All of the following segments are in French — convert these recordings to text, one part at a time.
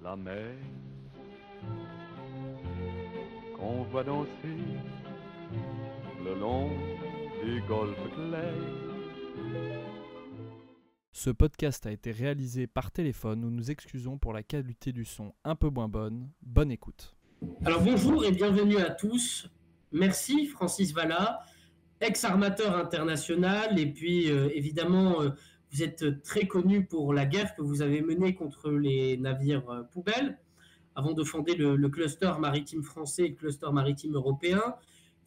la mer qu'on voit danser le long des golfes clairs. Ce podcast a été réalisé par téléphone. Nous nous excusons pour la qualité du son un peu moins bonne. Bonne écoute. Alors bonjour et bienvenue à tous. Merci Francis Vallat, ex-armateur international et puis évidemment vous êtes très connu pour la guerre que vous avez menée contre les navires poubelles avant de fonder le cluster maritime français et le cluster maritime européen.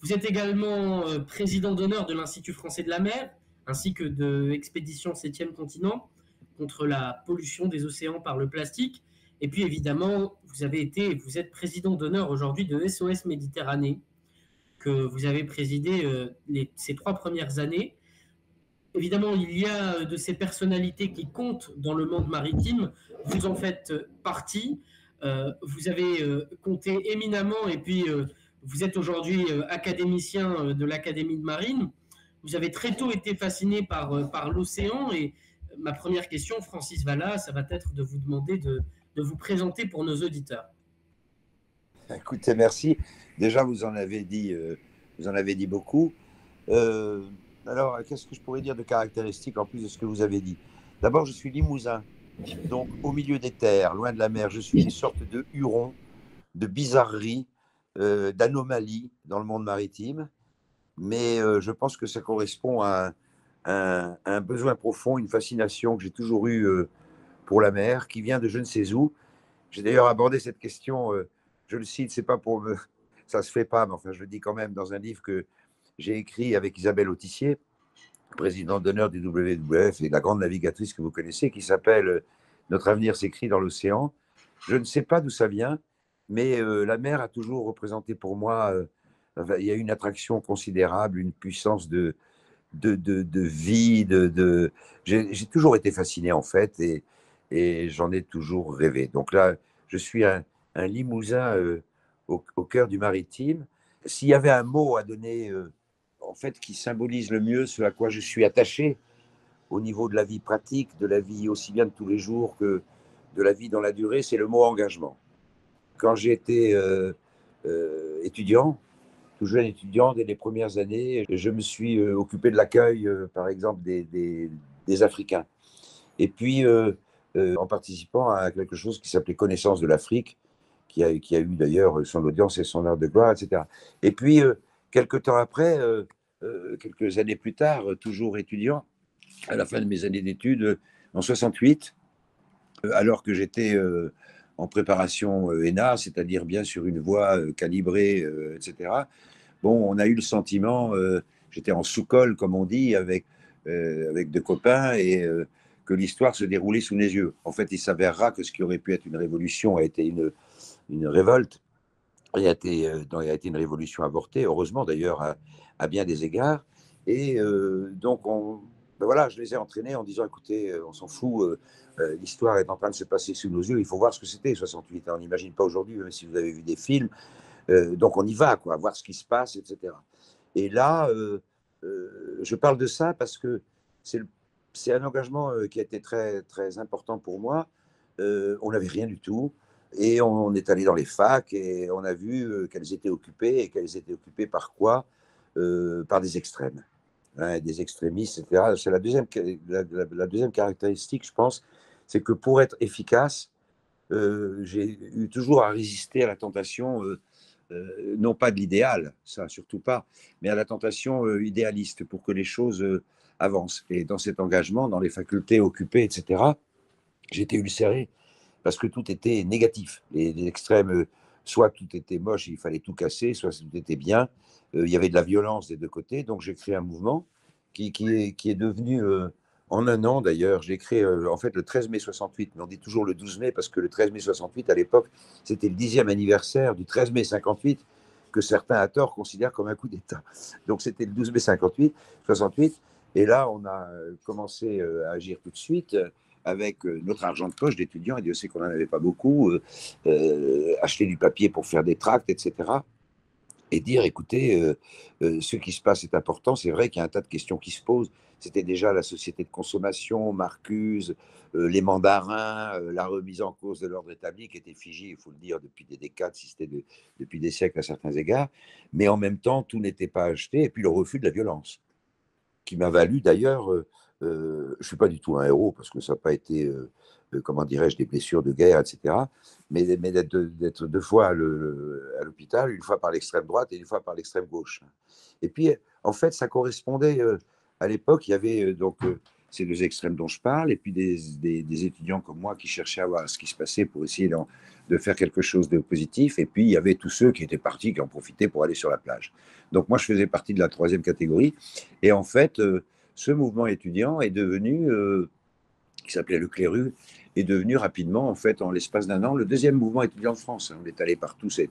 Vous êtes également président d'honneur de l'Institut français de la mer ainsi que de Expédition 7e continent contre la pollution des océans par le plastique. Et puis évidemment, vous êtes président d'honneur aujourd'hui de SOS Méditerranée, que vous avez présidé ces 3 premières années. Évidemment, il y a de ces personnalités qui comptent dans le monde maritime. Vous en faites partie. Vous avez compté éminemment et puis vous êtes aujourd'hui académicien de l'Académie de Marine. Vous avez très tôt été fasciné par l'océan et ma première question, Francis Vallat, ça va être de vous demander de vous présenter pour nos auditeurs. Écoutez, merci. Déjà, vous en avez dit beaucoup. Alors, qu'est-ce que je pourrais dire de caractéristique en plus de ce que vous avez dit? D'abord, je suis limousin, donc au milieu des terres, loin de la mer. Je suis une sorte de huron, de bizarrerie, d'anomalie dans le monde maritime. Mais je pense que ça correspond à un besoin profond, une fascination que j'ai toujours eue pour la mer, qui vient de je ne sais où. J'ai d'ailleurs abordé cette question, je le cite, c'est pas pour me... Ça se fait pas, mais enfin je le dis quand même dans un livre que j'ai écrit avec Isabelle Autissier, présidente d'honneur du WWF et la grande navigatrice que vous connaissez, qui s'appelle Notre avenir s'écrit dans l'océan. Je ne sais pas d'où ça vient, mais la mer a toujours représenté pour moi, il y a une attraction considérable, une puissance de vie, j'ai toujours été fasciné en fait, et j'en ai toujours rêvé. Donc là, je suis un Limousin au cœur du maritime. S'il y avait un mot à donner, en fait, qui symbolise le mieux ce à quoi je suis attaché au niveau de la vie pratique, de la vie aussi bien de tous les jours que de la vie dans la durée, c'est le mot engagement. Quand j'ai été étudiant, tout jeune étudiant, dès les premières années, je me suis occupé de l'accueil, par exemple, des Africains. Et puis, en participant à quelque chose qui s'appelait Connaissance de l'Afrique, qui a eu d'ailleurs son audience et son heure de gloire, etc. Et puis, quelques temps après, quelques années plus tard, toujours étudiant, à la fin de mes années d'études, en 68, alors que j'étais en préparation ENA, c'est-à-dire bien sur une voie calibrée, etc., bon, on a eu le sentiment, j'étais en sous-col, comme on dit, avec 2 copains, et que l'histoire se déroulait sous les yeux. En fait, il s'avérera que ce qui aurait pu être une révolution a été une révolte, et a été une révolution avortée, heureusement d'ailleurs, à bien des égards. Et donc, ben voilà, je les ai entraînés en disant, écoutez, on s'en fout, l'histoire est en train de se passer sous nos yeux, il faut voir ce que c'était, 68. On n'imagine pas aujourd'hui, même si vous avez vu des films. Donc on y va, quoi, voir ce qui se passe, etc. Et là, je parle de ça parce que c'est un engagement qui a été très, très important pour moi. On n'avait rien du tout. Et on est allé dans les facs et on a vu qu'elles étaient occupées. Et qu'elles étaient occupées par quoi? Par des extrêmes, hein, des extrémistes, etc. C'est la deuxième caractéristique, je pense, c'est que pour être efficace, j'ai eu toujours à résister à la tentation, non pas de l'idéal, ça surtout pas, mais à la tentation idéaliste pour que les choses avancent. Et dans cet engagement, dans les facultés occupées, etc., j'étais ulcéré parce que tout était négatif. Les extrêmes, soit tout était moche, il fallait tout casser, soit tout était bien. Il y avait de la violence des 2 côtés. Donc j'ai créé un mouvement qui est devenu, en un an d'ailleurs, j'ai créé en fait le 13 mai 68, mais on dit toujours le 12 mai parce que le 13 mai 68, à l'époque, c'était le 10e anniversaire du 13 mai 58, que certains à tort considèrent comme un coup d'État. Donc c'était le 12 mai 68. Et là, on a commencé à agir tout de suite avec notre argent de poche d'étudiants, et Dieu sait qu'on n'en avait pas beaucoup, acheter du papier pour faire des tracts, etc. Et dire, écoutez, ce qui se passe est important. C'est vrai qu'il y a un tas de questions qui se posent. c'était déjà la société de consommation, Marcuse, les mandarins, la remise en cause de l'ordre établi qui était figée, il faut le dire, depuis des décades, si c'était depuis des siècles à certains égards. Mais en même temps, tout n'était pas acheté. Et puis le refus de la violence, qui m'a valu d'ailleurs, je ne suis pas du tout un héros, parce que ça n'a pas été, comment dirais-je, des blessures de guerre, etc. Mais d'être 2 fois à l'hôpital, une fois par l'extrême droite et une fois par l'extrême gauche. Et puis, en fait, ça correspondait, à l'époque, il y avait donc ces 2 extrêmes dont je parle, et puis des étudiants comme moi qui cherchaient à voir ce qui se passait pour essayer de faire quelque chose de positif. Et puis, il y avait tous ceux qui étaient partis, qui en profitaient pour aller sur la plage. Donc, moi, je faisais partie de la 3e catégorie. Et en fait, ce mouvement étudiant est devenu, qui s'appelait le Cléru, est devenu rapidement, en fait, en l'espace d'1 an, le 2e mouvement étudiant de France. On est allé partout, ça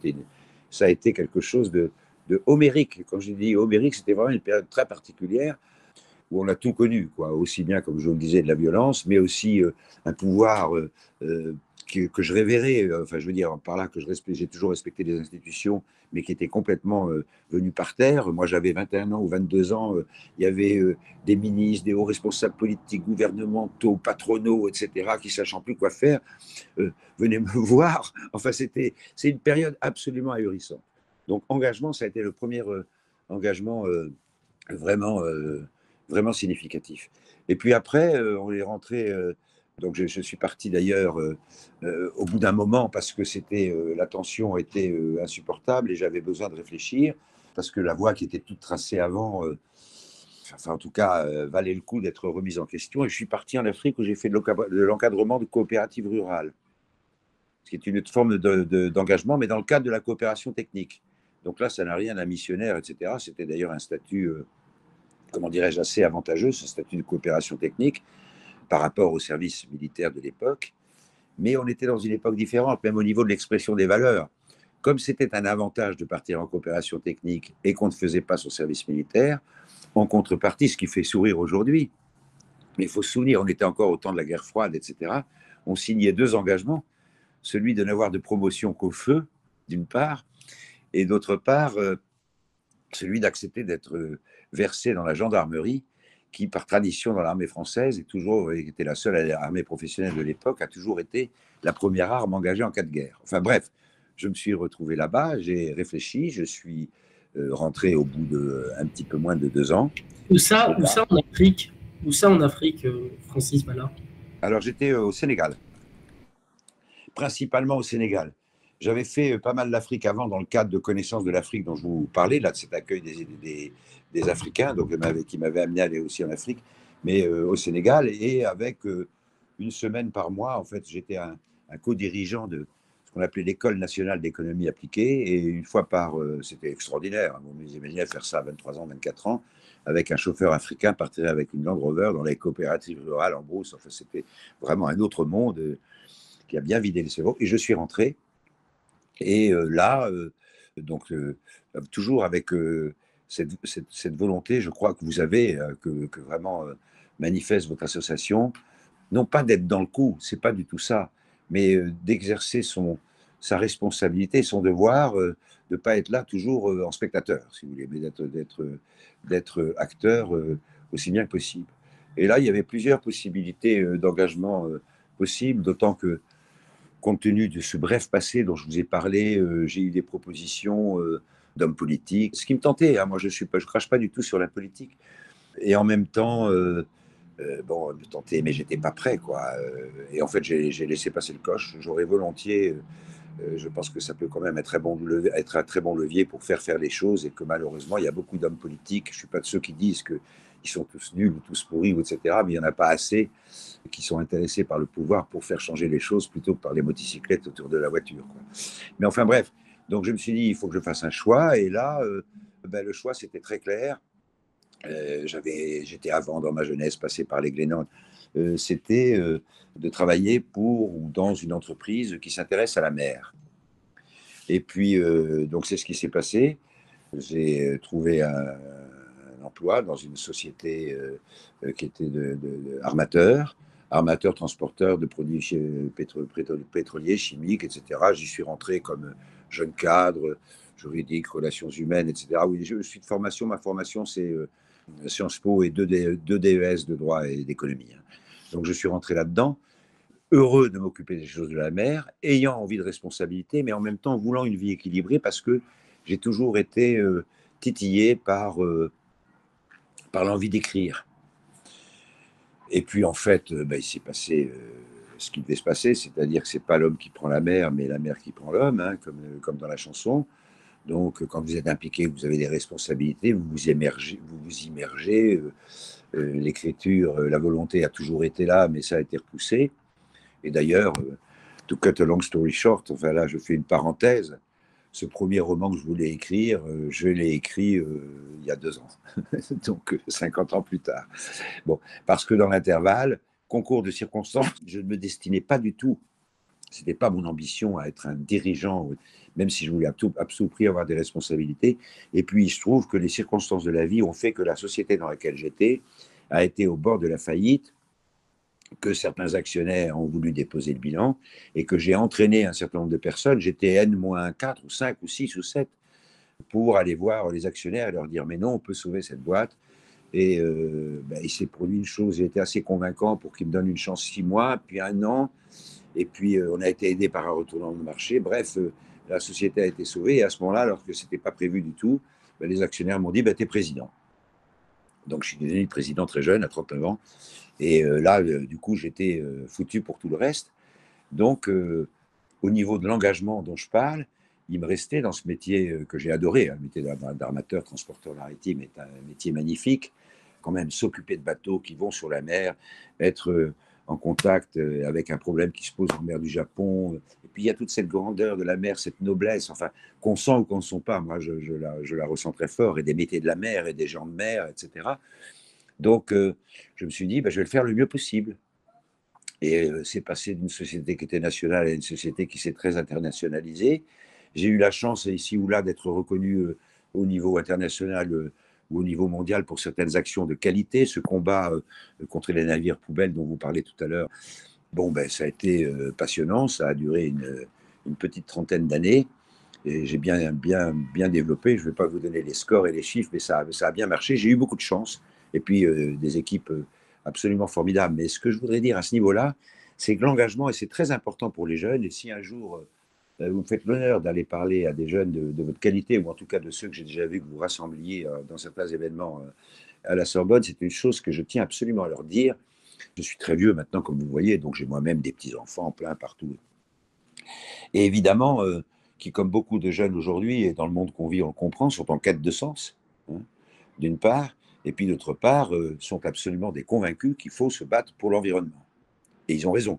a été quelque chose de homérique. Quand je dis homérique, c'était vraiment une période très particulière où on a tout connu, quoi, aussi bien, comme je vous le disais, de la violence, mais aussi un pouvoir que je révérais, enfin je veux dire par là que j'ai toujours respecté les institutions, mais qui était complètement venu par terre. Moi j'avais 21 ans ou 22 ans, il y avait des ministres, des hauts responsables politiques, gouvernementaux, patronaux, etc., qui sachant plus quoi faire, venaient me voir. Enfin c'est une période absolument ahurissante. Donc engagement, ça a été le premier engagement vraiment, vraiment significatif. Et puis après, on est rentré. Donc je suis parti d'ailleurs au bout d'un moment parce que la tension était insupportable et j'avais besoin de réfléchir parce que la voie qui était toute tracée avant, enfin en tout cas, valait le coup d'être remise en question. Et je suis parti en Afrique où j'ai fait de l'encadrement de coopératives rurales, ce qui est une autre forme d'engagement, mais dans le cadre de la coopération technique. Donc là, ça n'a rien d'un missionnaire, etc. C'était d'ailleurs un statut, comment dirais-je, assez avantageux, ce statut de coopération technique, par rapport au service militaire de l'époque. Mais on était dans une époque différente, même au niveau de l'expression des valeurs. Comme c'était un avantage de partir en coopération technique et qu'on ne faisait pas son service militaire, en contrepartie, ce qui fait sourire aujourd'hui, mais il faut se souvenir, on était encore au temps de la guerre froide, etc., on signait 2 engagements, celui de n'avoir de promotion qu'au feu, d'une part, et d'autre part, celui d'accepter d'être versé dans la gendarmerie, qui, par tradition dans l'armée française, était la seule armée professionnelle de l'époque, a toujours été la première arme engagée en cas de guerre. Enfin bref, je me suis retrouvé là-bas, j'ai réfléchi, je suis rentré au bout un petit peu moins de 2 ans. Où ça en Afrique? Où ça en Afrique, Francis Valla? Alors j'étais au Sénégal, principalement au Sénégal. J'avais fait pas mal l'Afrique avant dans le cadre de connaissances de l'Afrique dont je vous parlais, là, de cet accueil des Africains, donc, qui m'avait amené à aller aussi en Afrique, mais au Sénégal, et avec 1 semaine par mois, en fait, j'étais un co-dirigeant de ce qu'on appelait l'École nationale d'économie appliquée, et une fois c'était extraordinaire, vous imaginez faire ça à 23 ans, 24 ans, avec un chauffeur africain, partir avec une Land Rover dans les coopératives rurales en brousse. Enfin, c'était vraiment un autre monde qui a bien vidé le cerveau, et je suis rentré. Et là, donc, toujours avec cette volonté, je crois que vous avez, que vraiment manifeste votre association, non pas d'être dans le coup, c'est pas du tout ça, mais d'exercer sa responsabilité, son devoir, de ne pas être là toujours en spectateur, si vous voulez, mais d'être acteur aussi bien que possible. Et là, il y avait plusieurs possibilités d'engagement possibles, d'autant que, compte tenu de ce bref passé dont je vous ai parlé, j'ai eu des propositions d'hommes politiques, ce qui me tentait. Hein, moi, je crache pas du tout sur la politique. Et en même temps, bon, me tentait, mais j'étais pas prêt, quoi. Et en fait, j'ai laissé passer le coche. J'aurais volontiers. Je pense que ça peut quand même être un très bon levier pour faire les choses, et que malheureusement, il y a beaucoup d'hommes politiques. Je suis pas de ceux qui disent que ils sont tous nuls ou tous pourris, etc. Mais il n'y en a pas assez qui sont intéressés par le pouvoir pour faire changer les choses plutôt que par les motocyclettes autour de la voiture, quoi. Mais enfin bref, donc je me suis dit, il faut que je fasse un choix. Et là, le choix, c'était très clair. J'étais avant, dans ma jeunesse, passé par les Glénans. C'était de travailler pour ou dans une entreprise qui s'intéresse à la mer. Et puis, donc c'est ce qui s'est passé. J'ai trouvé un emploi dans une société qui était armateur transporteur de produits pétroliers, chimiques, etc. J'y suis rentré comme jeune cadre, juridique, relations humaines, etc. Oui, je suis de formation. Ma formation, c'est Sciences Po et 2 DES de droit et d'économie. Donc je suis rentré là-dedans, heureux de m'occuper des choses de la mer, ayant envie de responsabilité, mais en même temps voulant une vie équilibrée parce que j'ai toujours été titillé par l'envie d'écrire. Et puis en fait, il s'est passé ce qui devait se passer, c'est-à-dire que ce n'est pas l'homme qui prend la mer, mais la mer qui prend l'homme, hein, comme dans la chanson. Donc quand vous êtes impliqué, vous avez des responsabilités, vous vous immergez. L'écriture, la volonté a toujours été là, mais ça a été repoussé. Et d'ailleurs, to cut a long story short, enfin là je fais une parenthèse, ce premier roman que je voulais écrire, je l'ai écrit il y a 2 ans, donc 50 ans plus tard. Bon, parce que dans l'intervalle, concours de circonstances, je ne me destinais pas du tout, ce n'était pas mon ambition à être un dirigeant, même si je voulais à tout prix avoir des responsabilités. Et puis il se trouve que les circonstances de la vie ont fait que la société dans laquelle j'étais a été au bord de la faillite, que certains actionnaires ont voulu déposer le bilan et que j'ai entraîné un certain nombre de personnes, j'étais N-4 ou 5 ou 6 ou 7, pour aller voir les actionnaires et leur dire mais non, on peut sauver cette boîte. Et il s'est produit une chose, j'ai été assez convaincant pour qu'ils me donnent une chance 6 mois, puis 1 an, et puis on a été aidé par un retournement de marché. Bref, la société a été sauvée et à ce moment-là, alors que ce n'était pas prévu du tout, les actionnaires m'ont dit t'es président. Donc je suis devenu président très jeune, à 39 ans. Et là, du coup, j'étais foutu pour tout le reste. Donc, au niveau de l'engagement dont je parle, il me restait dans ce métier que j'ai adoré, le métier d'armateur, transporteur maritime est un métier magnifique, quand même s'occuper de bateaux qui vont sur la mer, être en contact avec un problème qui se pose en mer du Japon. Et puis, il y a toute cette grandeur de la mer, cette noblesse, enfin, qu'on sent ou qu'on ne sent pas. Moi, je la ressens très fort, et des métiers de la mer et des gens de mer, etc. Donc, je me suis dit, je vais le faire le mieux possible. Et c'est passé d'une société qui était nationale à une société qui s'est très internationalisée. J'ai eu la chance, ici ou là, d'être reconnu au niveau international ou au niveau mondial pour certaines actions de qualité. Ce combat contre les navires poubelles dont vous parlez tout à l'heure, ça a été passionnant. Ça a duré une petite trentaine d'années. Et j'ai bien développé. Je ne vais pas vous donner les scores et les chiffres, mais ça a bien marché. J'ai eu beaucoup de chance. Et puis des équipes absolument formidables. Mais ce que je voudrais dire à ce niveau-là, c'est que l'engagement, et c'est très important pour les jeunes, et si un jour vous me faites l'honneur d'aller parler à des jeunes de votre qualité, ou en tout cas de ceux que j'ai déjà vus que vous rassembliez dans certains événements à la Sorbonne, c'est une chose que je tiens absolument à leur dire. Je suis très vieux maintenant, comme vous voyez, donc j'ai moi-même des petits-enfants plein partout. Et évidemment, qui, comme beaucoup de jeunes aujourd'hui, et dans le monde qu'on vit, on le comprend, sont en quête de sens, d'une part, et puis d'autre part, sont absolument des convaincus qu'il faut se battre pour l'environnement. Et ils ont raison.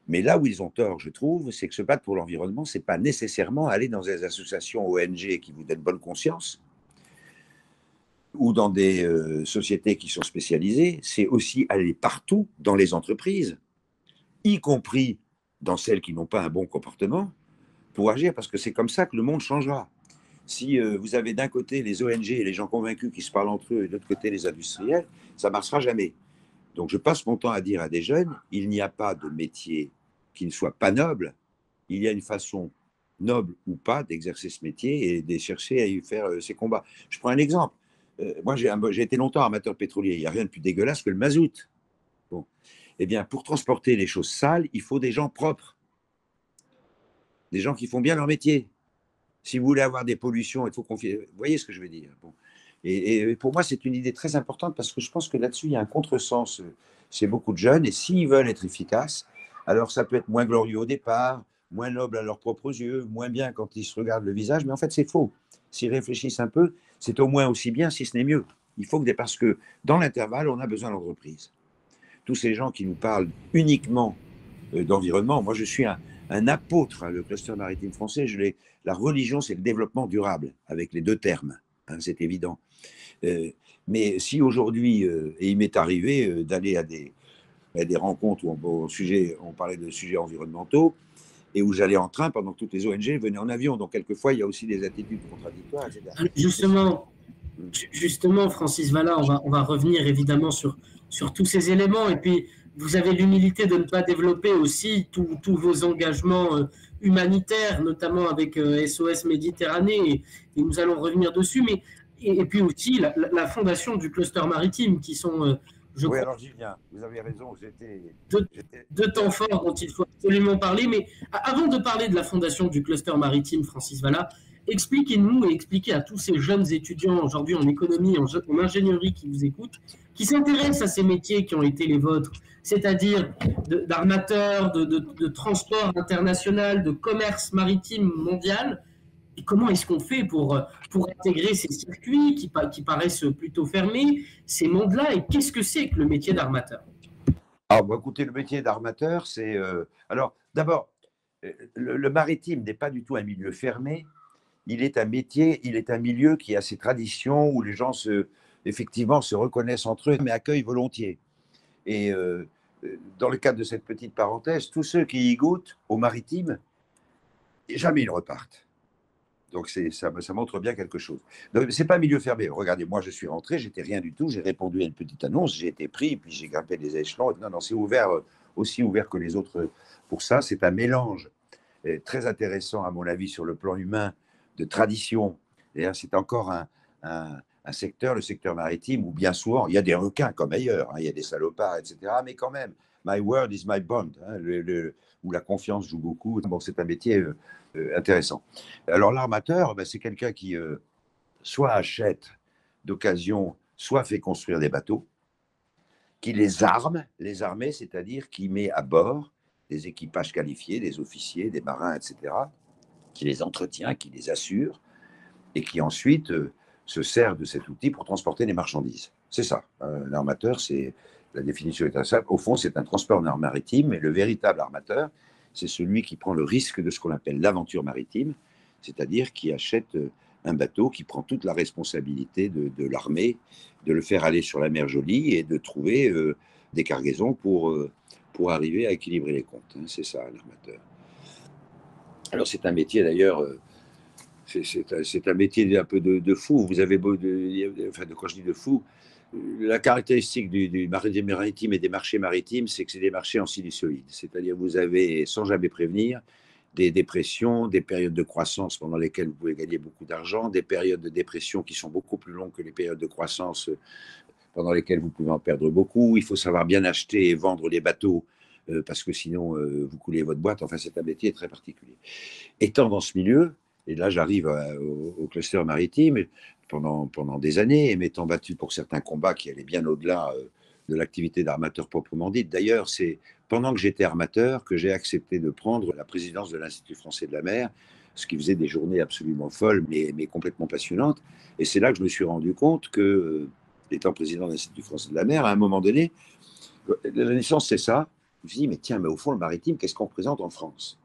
Mais là où ils ont tort, je trouve, c'est que se battre pour l'environnement, ce n'est pas nécessairement aller dans des associations ONG qui vous donnent bonne conscience, ou dans des sociétés qui sont spécialisées, c'est aussi aller partout dans les entreprises, y compris dans celles qui n'ont pas un bon comportement, pour agir, parce que c'est comme ça que le monde changera. Si vous avez d'un côté les ONG et les gens convaincus qui se parlent entre eux, et de l'autre côté les industriels, ça ne marchera jamais. Donc je passe mon temps à dire à des jeunes, il n'y a pas de métier qui ne soit pas noble, il y a une façon noble ou pas d'exercer ce métier et de chercher à y faire ses combats. Je prends un exemple. Moi j'ai été longtemps armateur pétrolier, il n'y a rien de plus dégueulasse que le mazout. Bon. Eh bien, pour transporter les choses sales, il faut des gens propres, des gens qui font bien leur métier. Si vous voulez avoir des pollutions, il faut confier. Vous voyez ce que je veux dire. Bon. Et pour moi, c'est une idée très importante parce que je pense que là-dessus, il y a un contresens chez beaucoup de jeunes. Et s'ils veulent être efficaces, alors ça peut être moins glorieux au départ, moins noble à leurs propres yeux, moins bien quand ils se regardent le visage. Mais en fait, c'est faux. S'ils réfléchissent un peu, c'est au moins aussi bien, si ce n'est mieux. Il faut que, parce que dans l'intervalle, on a besoin d'entreprises. Tous ces gens qui nous parlent uniquement d'environnement, moi, je suis un apôtre, le cluster maritime français, la religion, c'est le développement durable, avec les 2 termes, c'est évident. Mais si aujourd'hui, et il m'est arrivé d'aller à des rencontres où on parlait de sujets environnementaux, et où j'allais en train pendant que toutes les ONG venaient en avion, donc quelquefois, il y a aussi des attitudes contradictoires, etc. Justement, Francis Vallat, on va revenir évidemment sur tous ces éléments, et puis vous avez l'humilité de ne pas développer aussi tous vos engagements humanitaires, notamment avec SOS Méditerranée, et nous allons revenir dessus. Mais et puis aussi la fondation du cluster maritime, qui sont, je Oui, crois, alors j'y viens. Vous avez raison. deux, J'étais- deux temps forts dont il faut absolument parler. Mais avant de parler de la fondation du cluster maritime, Francis Valla, expliquez-nous et expliquez à tous ces jeunes étudiants aujourd'hui en économie, en ingénierie qui vous écoutent, qui s'intéressent à ces métiers qui ont été les vôtres, c'est-à-dire d'armateurs, de transport international, de commerce maritime mondial. Et comment est-ce qu'on fait pour intégrer ces circuits qui paraissent plutôt fermés, ces mondes-là, et qu'est-ce que c'est que le métier d'armateur? Alors, bon, écoutez, le métier d'armateur, c'est. Alors, d'abord, le maritime n'est pas du tout un milieu fermé. Il est un métier, il est un milieu qui a ses traditions où les gens effectivement se reconnaissent entre eux, mais accueillent volontiers. Et dans le cadre de cette petite parenthèse, tous ceux qui y goûtent au maritime, jamais ils repartent. Donc ça montre bien quelque chose. Donc c'est pas un milieu fermé. Regardez, moi je suis rentré, j'étais rien du tout, j'ai répondu à une petite annonce, j'ai été pris, puis j'ai grimpé les échelons. Non, non, c'est ouvert, aussi ouvert que les autres pour ça. C'est un mélange très intéressant à mon avis sur le plan humain de tradition. C'est encore un secteur, le secteur maritime, où bien souvent il y a des requins comme ailleurs, hein, il y a des salopards, etc. Mais quand même, my word is my bond, hein, où la confiance joue beaucoup. Bon, c'est un métier intéressant. Alors l'armateur, ben, c'est quelqu'un qui soit achète d'occasion, soit fait construire des bateaux, qui les arme, les armées, c'est-à-dire qui met à bord des équipages qualifiés, des officiers, des marins, etc., qui les entretient, qui les assure, et qui ensuite se sert de cet outil pour transporter des marchandises. C'est ça. L'armateur, c'est la définition est simple. Au fond, c'est un transporteur maritime, mais le véritable armateur, c'est celui qui prend le risque de ce qu'on appelle l'aventure maritime, c'est-à-dire qui achète un bateau, qui prend toute la responsabilité de l'armée, de le faire aller sur la mer Jolie et de trouver des cargaisons pour arriver à équilibrer les comptes. Hein. C'est ça, l'armateur. Alors, c'est un métier d'ailleurs. C'est un métier un peu de fou. Vous avez beau, quand je dis de fou, la caractéristique du maritime et des marchés maritimes, c'est que c'est des marchés en sinusoïde. C'est-à-dire vous avez, sans jamais prévenir, des dépressions, des périodes de croissance pendant lesquelles vous pouvez gagner beaucoup d'argent, des périodes de dépression qui sont beaucoup plus longues que les périodes de croissance pendant lesquelles vous pouvez en perdre beaucoup. Il faut savoir bien acheter et vendre les bateaux parce que sinon vous coulez votre boîte. Enfin, c'est un métier très particulier. Étant dans ce milieu, et là, j'arrive au cluster maritime pendant des années, et m'étant battu pour certains combats qui allaient bien au-delà de l'activité d'armateur proprement dite. D'ailleurs, c'est pendant que j'étais armateur que j'ai accepté de prendre la présidence de l'Institut français de la mer, ce qui faisait des journées absolument folles, mais complètement passionnantes. Et c'est là que je me suis rendu compte que, étant président de l'Institut français de la mer, à un moment donné, la naissance, c'est ça. Je me suis dit, mais tiens, mais au fond, le maritime, qu'est-ce qu'on représente en France?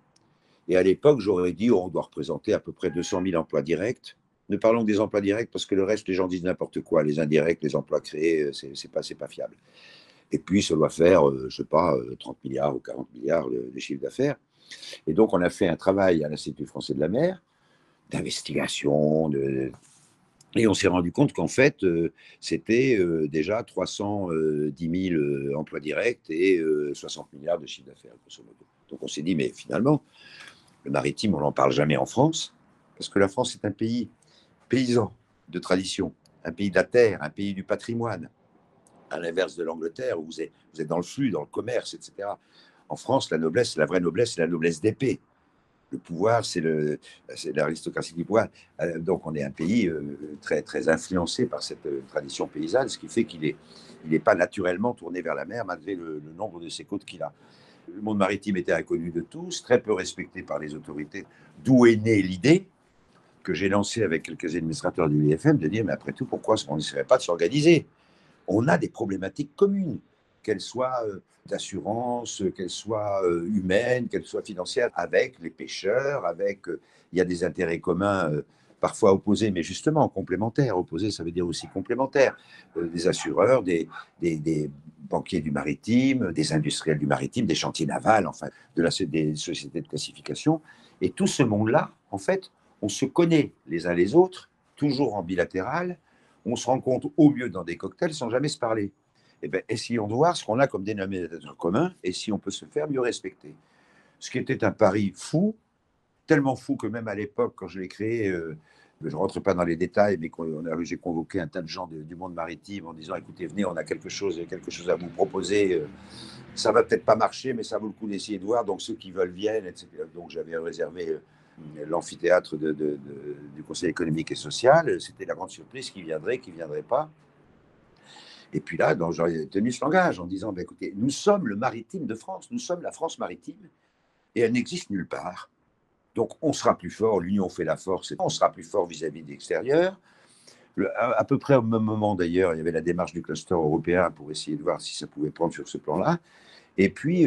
Et à l'époque, j'aurais dit, on doit représenter à peu près 200 000 emplois directs. Ne parlons que des emplois directs parce que le reste, les gens disent n'importe quoi. Les indirects, les emplois créés, c'est pas fiable. Et puis, ça doit faire, je ne sais pas, 30 milliards ou 40 milliards de chiffre d'affaires. Et donc, on a fait un travail à l'Institut français de la mer, d'investigation, et on s'est rendu compte qu'en fait, c'était déjà 310 000 emplois directs et 60 milliards de chiffre d'affaires, grosso modo. Donc, on s'est dit, mais finalement, le maritime, on n'en parle jamais en France, parce que la France est un pays paysan de tradition, un pays de la terre, un pays du patrimoine, à l'inverse de l'Angleterre, où vous êtes dans le flux, dans le commerce, etc. En France, la noblesse, la vraie noblesse, c'est la noblesse d'épée. Le pouvoir, c'est l'aristocratie du pouvoir. Donc, on est un pays très, très influencé par cette tradition paysanne, ce qui fait qu'il n'est pas naturellement tourné vers la mer, malgré le nombre de ses côtes qu'il a. Le monde maritime était inconnu de tous, très peu respecté par les autorités, d'où est née l'idée que j'ai lancée avec quelques administrateurs du l'IFM de dire, mais après tout, pourquoi on n'essaierait pas de s'organiser? On a des problématiques communes, qu'elles soient d'assurance, qu'elles soient humaines, qu'elles soient financières, avec les pêcheurs, il y a des intérêts communs parfois opposés, mais justement complémentaires. Opposés, ça veut dire aussi complémentaires. Des assureurs, des banquiers du maritime, des industriels du maritime, des chantiers navals, enfin, des sociétés de classification. Et tout ce monde-là, en fait, on se connaît les uns les autres, toujours en bilatéral. On se rencontre au mieux dans des cocktails sans jamais se parler. Eh bien, essayons de voir ce qu'on a comme dénominateur commun et si on peut se faire mieux respecter. Ce qui était un pari fou, tellement fou que même à l'époque, quand je l'ai créé, Je ne rentre pas dans les détails, mais j'ai convoqué un tas de gens du monde maritime en disant, écoutez, venez, on a quelque chose à vous proposer. Ça va peut-être pas marcher, mais ça vaut le coup d'essayer de voir. Donc ceux qui veulent viennent, etc. Donc j'avais réservé l'amphithéâtre du Conseil économique et social. C'était la grande surprise qui viendrait pas. Et puis là, j'aurais tenu ce langage en disant, écoutez, nous sommes le maritime de France, nous sommes la France maritime, et elle n'existe nulle part. Donc on sera plus fort, l'union fait la force, on sera plus fort vis-à-vis de l'extérieur. À peu près au même moment d'ailleurs, il y avait la démarche du cluster européen pour essayer de voir si ça pouvait prendre sur ce plan-là. Et puis,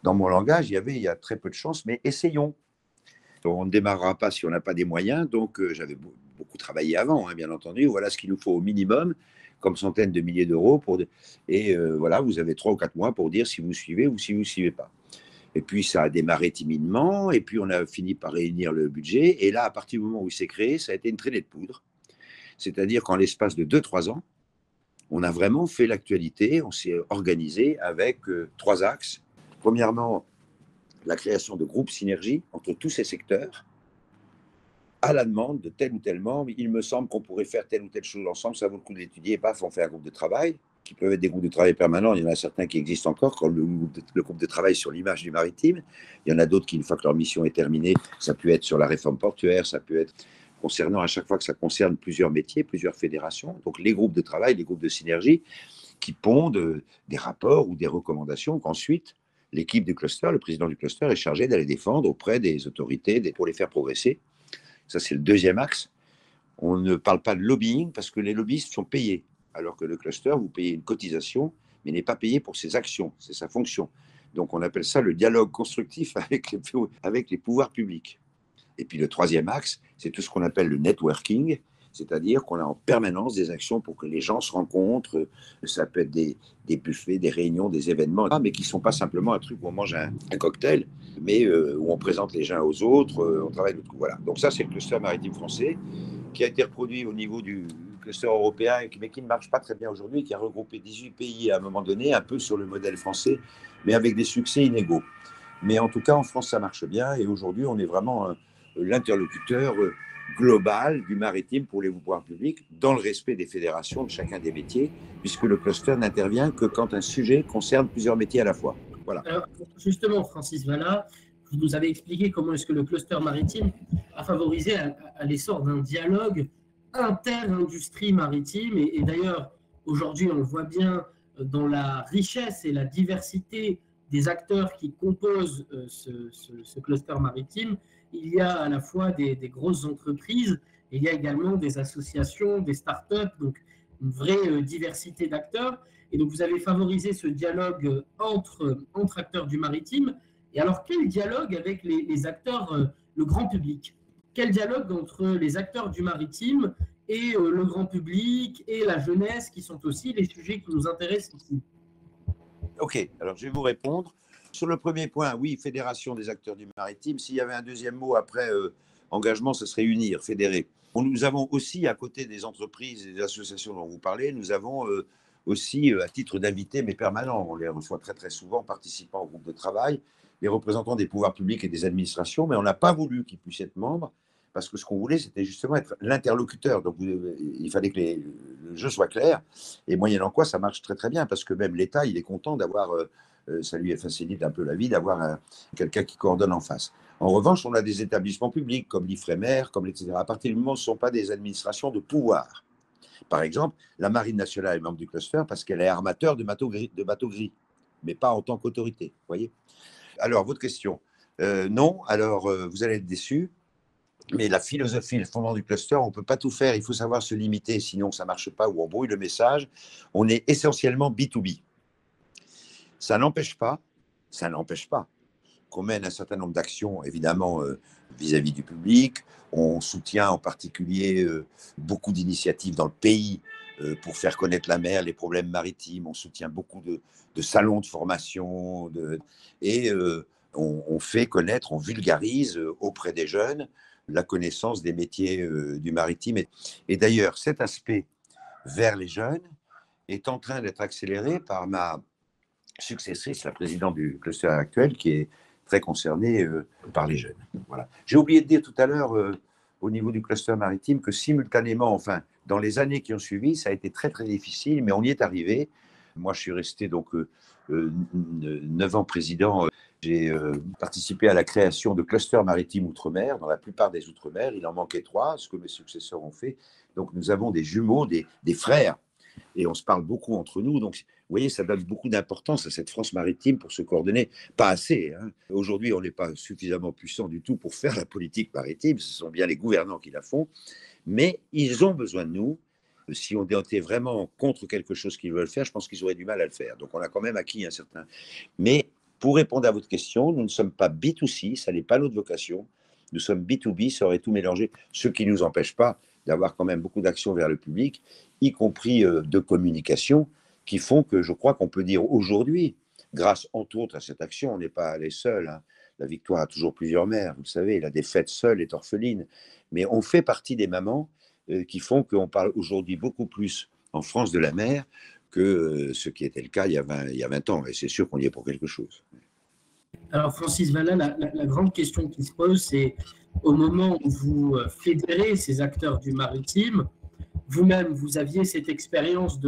dans mon langage, il y a très peu de chance, mais essayons. On ne démarrera pas si on n'a pas des moyens, donc j'avais beaucoup travaillé avant, hein, bien entendu. Voilà ce qu'il nous faut au minimum, comme centaines de milliers d'euros. Voilà, vous avez 3 ou 4 mois pour dire si vous suivez ou si vous ne suivez pas. Et puis, ça a démarré timidement, et puis on a fini par réunir le budget. Et là, à partir du moment où il s'est créé, ça a été une traînée de poudre. C'est-à-dire qu'en l'espace de 2-3 ans, on a vraiment fait l'actualité, on s'est organisé avec 3 axes. Premièrement, la création de groupes synergie entre tous ces secteurs, à la demande de tel ou tel membre. Il me semble qu'on pourrait faire telle ou telle chose ensemble, ça vaut le coup d'étudier, et paf, on fait un groupe de travail, qui peuvent être des groupes de travail permanents. Il y en a certains qui existent encore, comme le groupe de travail sur l'image du maritime. Il y en a d'autres qui, une fois que leur mission est terminée, ça peut être sur la réforme portuaire, ça peut être concernant à chaque fois que ça concerne plusieurs métiers, plusieurs fédérations. Donc les groupes de travail, les groupes de synergie qui pondent des rapports ou des recommandations qu'ensuite l'équipe du cluster, le président du cluster est chargé d'aller défendre auprès des autorités pour les faire progresser. Ça, c'est le deuxième axe. On ne parle pas de lobbying parce que les lobbyistes sont payés, alors que le cluster, vous payez une cotisation, mais n'est pas payé pour ses actions, c'est sa fonction. Donc on appelle ça le dialogue constructif avec les pouvoirs publics. Et puis le troisième axe, c'est tout ce qu'on appelle le networking, c'est-à-dire qu'on a en permanence des actions pour que les gens se rencontrent. Ça peut être des buffets, des réunions, des événements, mais qui ne sont pas simplement un truc où on mange un cocktail, mais où on présente les uns aux autres, on travaille. Voilà. Donc ça, c'est le cluster maritime français qui a été reproduit au niveau du cluster européen, mais qui ne marche pas très bien aujourd'hui, qui a regroupé 18 pays à un moment donné, un peu sur le modèle français, mais avec des succès inégaux. Mais en tout cas, en France, ça marche bien, et aujourd'hui, on est vraiment l'interlocuteur global du maritime pour les pouvoirs publics, dans le respect des fédérations de chacun des métiers, puisque le cluster n'intervient que quand un sujet concerne plusieurs métiers à la fois. Voilà. Alors, justement, Francis Vallat, vous nous avez expliqué comment est-ce que le cluster maritime a favorisé à l'essor d'un dialogue inter-industrie maritime. Et d'ailleurs, aujourd'hui, on le voit bien dans la richesse et la diversité des acteurs qui composent ce cluster maritime. Il y a à la fois des grosses entreprises, et il y a également des associations, des startups, donc une vraie diversité d'acteurs. Et donc, vous avez favorisé ce dialogue entre acteurs du maritime. Et alors, quel dialogue avec les acteurs, le grand public? Quel dialogue entre les acteurs du maritime et le grand public et la jeunesse, qui sont aussi les sujets qui nous intéressent ici? Ok, alors je vais vous répondre. Sur le premier point, oui, fédération des acteurs du maritime. S'il y avait un deuxième mot après engagement, ce serait unir, fédérer. Nous avons aussi, à côté des entreprises et des associations dont vous parlez, nous avons aussi, à titre d'invités, mais permanents, on les reçoit très très souvent, participant au groupe de travail, les représentants des pouvoirs publics et des administrations, mais on n'a pas voulu qu'ils puissent être membres, parce que ce qu'on voulait, c'était justement être l'interlocuteur. Donc il fallait que le jeu soit clair, et moyennant quoi, ça marche très très bien, parce que même l'État, il est content d'avoir... ça lui facilite un peu la vie d'avoir quelqu'un qui coordonne en face. En revanche, on a des établissements publics comme l'IFREMER, comme etc. À partir du moment où ce ne sont pas des administrations de pouvoir. Par exemple, la Marine nationale est membre du cluster parce qu'elle est armateur de bateaux gris, mais pas en tant qu'autorité. Voyez. Alors, votre question. Non, alors vous allez être déçus, mais la philosophie, le fondement du cluster, on ne peut pas tout faire. Il faut savoir se limiter, sinon ça ne marche pas ou on brouille le message. On est essentiellement B2B. Ça n'empêche pas qu'on mène un certain nombre d'actions, évidemment, vis-à-vis du public. On soutient en particulier beaucoup d'initiatives dans le pays pour faire connaître la mer, les problèmes maritimes. On soutient beaucoup de salons de formation et on fait connaître, on vulgarise auprès des jeunes la connaissance des métiers du maritime. Et d'ailleurs, cet aspect vers les jeunes est en train d'être accéléré par ma successrice, la présidente du cluster actuel, qui est très concernée par les jeunes. Voilà. J'ai oublié de dire tout à l'heure, au niveau du cluster maritime que simultanément, enfin, dans les années qui ont suivi, ça a été très très difficile, mais on y est arrivé. Moi, je suis resté donc 9 ans président. J'ai participé à la création de clusters maritimes outre-mer, dans la plupart des outre-mer. Il en manquait 3, ce que mes successeurs ont fait. Donc, nous avons des jumeaux, des frères, et on se parle beaucoup entre nous. Donc, vous voyez, ça donne beaucoup d'importance à cette France maritime pour se coordonner. Pas assez, hein. Aujourd'hui, on n'est pas suffisamment puissant du tout pour faire la politique maritime. Ce sont bien les gouvernants qui la font. Mais ils ont besoin de nous. Si on était vraiment contre quelque chose qu'ils veulent faire, je pense qu'ils auraient du mal à le faire. Donc, on a quand même acquis un certain... Mais pour répondre à votre question, nous ne sommes pas B2C, ça n'est pas notre vocation. Nous sommes B2B, ça aurait tout mélangé, ce qui ne nous empêche pas d'avoir quand même beaucoup d'actions vers le public, y compris de communication, qui font que je crois qu'on peut dire aujourd'hui, grâce entre autres à cette action, on n'est pas les seuls, hein. La victoire a toujours plusieurs mères, vous le savez, la défaite seule est orpheline, mais on fait partie des mamans qui font qu'on parle aujourd'hui beaucoup plus en France de la mer que ce qui était le cas il y a 20 ans, et c'est sûr qu'on y est pour quelque chose. Alors, Francis Vallat, la grande question qui se pose, c'est au moment où vous fédérez ces acteurs du maritime, vous-même, vous aviez cette expérience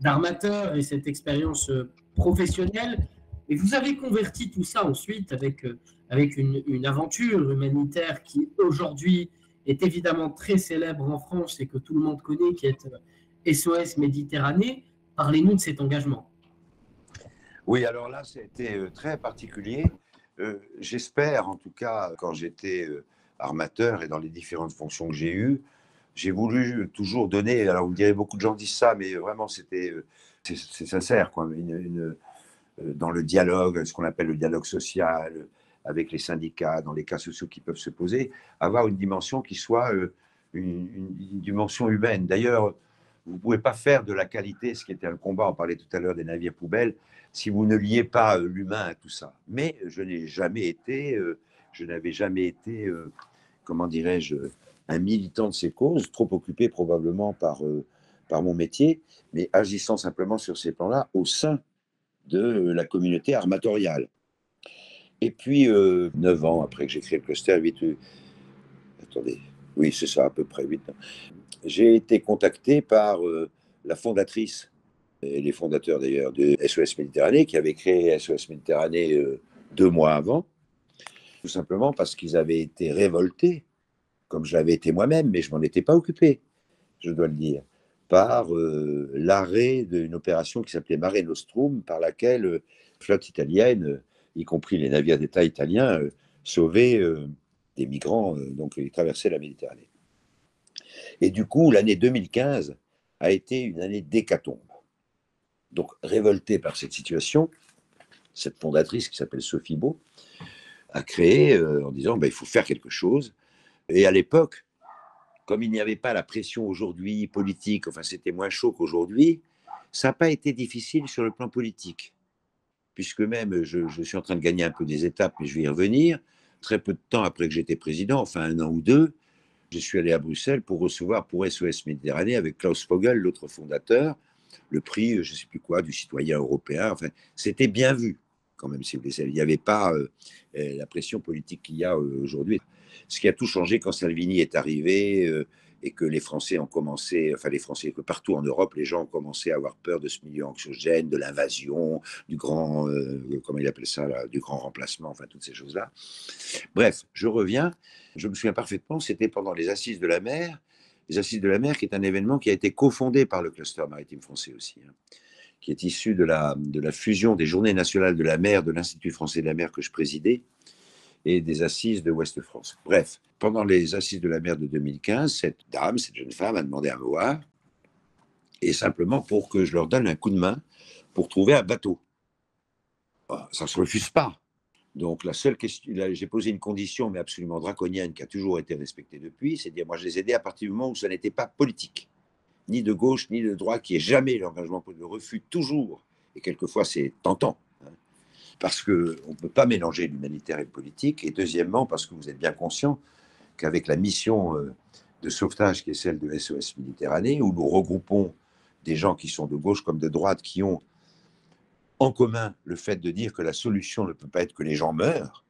d'armateur et cette expérience professionnelle, et vous avez converti tout ça ensuite avec une aventure humanitaire qui, aujourd'hui, est évidemment très célèbre en France et que tout le monde connaît, qui est SOS Méditerranée. Parlez-nous de cet engagement. Oui, alors là, c'était très particulier. J'espère, en tout cas, quand j'étais armateur et dans les différentes fonctions que j'ai eues, j'ai voulu toujours donner, alors vous me direz, beaucoup de gens disent ça, mais vraiment, c'est sincère, quoi, dans le dialogue, ce qu'on appelle le dialogue social, avec les syndicats, dans les cas sociaux qui peuvent se poser, avoir une dimension qui soit une dimension humaine. D'ailleurs, vous ne pouvez pas faire de la qualité, ce qui était un combat, on parlait tout à l'heure des navires poubelles, si vous ne liez pas l'humain à tout ça. Mais je n'avais jamais été, comment dirais-je, un militant de ces causes, trop occupé probablement par mon métier, mais agissant simplement sur ces plans-là au sein de la communauté armatoriale. Et puis, 9 ans après que j'ai créé le cluster, attendez, oui, c'est ça, à peu près 8 ans, j'ai été contacté par la fondatrice, et les fondateurs d'ailleurs, de SOS Méditerranée, qui avaient créé SOS Méditerranée 2 mois avant, tout simplement parce qu'ils avaient été révoltés, comme je l'avais été moi-même, mais je ne m'en étais pas occupé, je dois le dire, par l'arrêt d'une opération qui s'appelait Mare Nostrum, par laquelle flotte italienne, y compris les navires d'État italiens, sauvaient des migrants, donc ils traversaient la Méditerranée. Et du coup, l'année 2015 a été une année d'hécatombe. Donc, révoltée par cette situation, cette fondatrice qui s'appelle Sophie Beau a créé en disant il faut faire quelque chose. Et à l'époque, comme il n'y avait pas la pression aujourd'hui politique, enfin c'était moins chaud qu'aujourd'hui, ça n'a pas été difficile sur le plan politique. Puisque même, je suis en train de gagner un peu des étapes, mais je vais y revenir. Très peu de temps après que j'étais président, enfin 1 an ou 2, je suis allé à Bruxelles pour recevoir pour SOS Méditerranée, avec Klaus Vogel, l'autre fondateur, le prix, je ne sais plus quoi, du citoyen européen. Enfin, c'était bien vu, quand même, si vous voulez. Il n'y avait pas la pression politique qu'il y a aujourd'hui. Ce qui a tout changé quand Salvini est arrivé et que les Français ont commencé, enfin les Français, que partout en Europe, les gens ont commencé à avoir peur de ce milieu anxiogène, de l'invasion, du grand, comment il appelle ça, là, du grand remplacement, enfin toutes ces choses-là. Bref, je reviens, je me souviens parfaitement, c'était pendant les Assises de la mer, qui est un événement qui a été cofondé par le cluster maritime français aussi, hein, qui est issu de la fusion des Journées nationales de la mer de l'Institut français de la mer que je présidais, et des Assises de Ouest-France. Bref, pendant les Assises de la mer de 2015, cette jeune femme a demandé à me voir, et simplement pour que je leur donne un coup de main pour trouver un bateau. Ça ne se refuse pas. Donc la seule question, j'ai posé une condition, mais absolument draconienne, qui a toujours été respectée depuis, c'est de dire, moi je les aidais à partir du moment où ça n'était pas politique, ni de gauche, ni de droite, qui est jamais l'engagement, le refus toujours, et quelquefois c'est tentant, parce qu'on ne peut pas mélanger l'humanitaire et le politique, et deuxièmement, parce que vous êtes bien conscient qu'avec la mission de sauvetage qui est celle de SOS Méditerranée, où nous regroupons des gens qui sont de gauche comme de droite, qui ont en commun le fait de dire que la solution ne peut pas être que les gens meurent,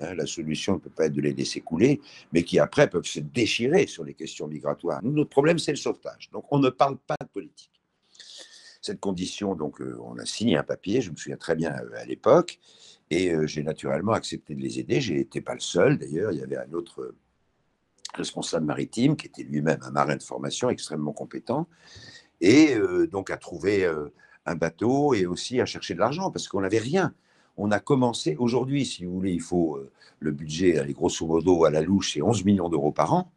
Hein, la solution ne peut pas être de les laisser couler, mais qui après peuvent se déchirer sur les questions migratoires. Nous, notre problème, c'est le sauvetage. Donc, on ne parle pas de politique. Cette condition, donc, on a signé un papier, je me souviens très bien à l'époque, et j'ai naturellement accepté de les aider. Je n'étais pas le seul, d'ailleurs, il y avait un autre responsable maritime qui était lui-même un marin de formation extrêmement compétent, et donc à trouver un bateau et aussi à chercher de l'argent, parce qu'on n'avait rien. On a commencé, aujourd'hui, si vous voulez, il faut le budget, allez, grosso modo, à la louche, c'est 11 millions d'euros par an.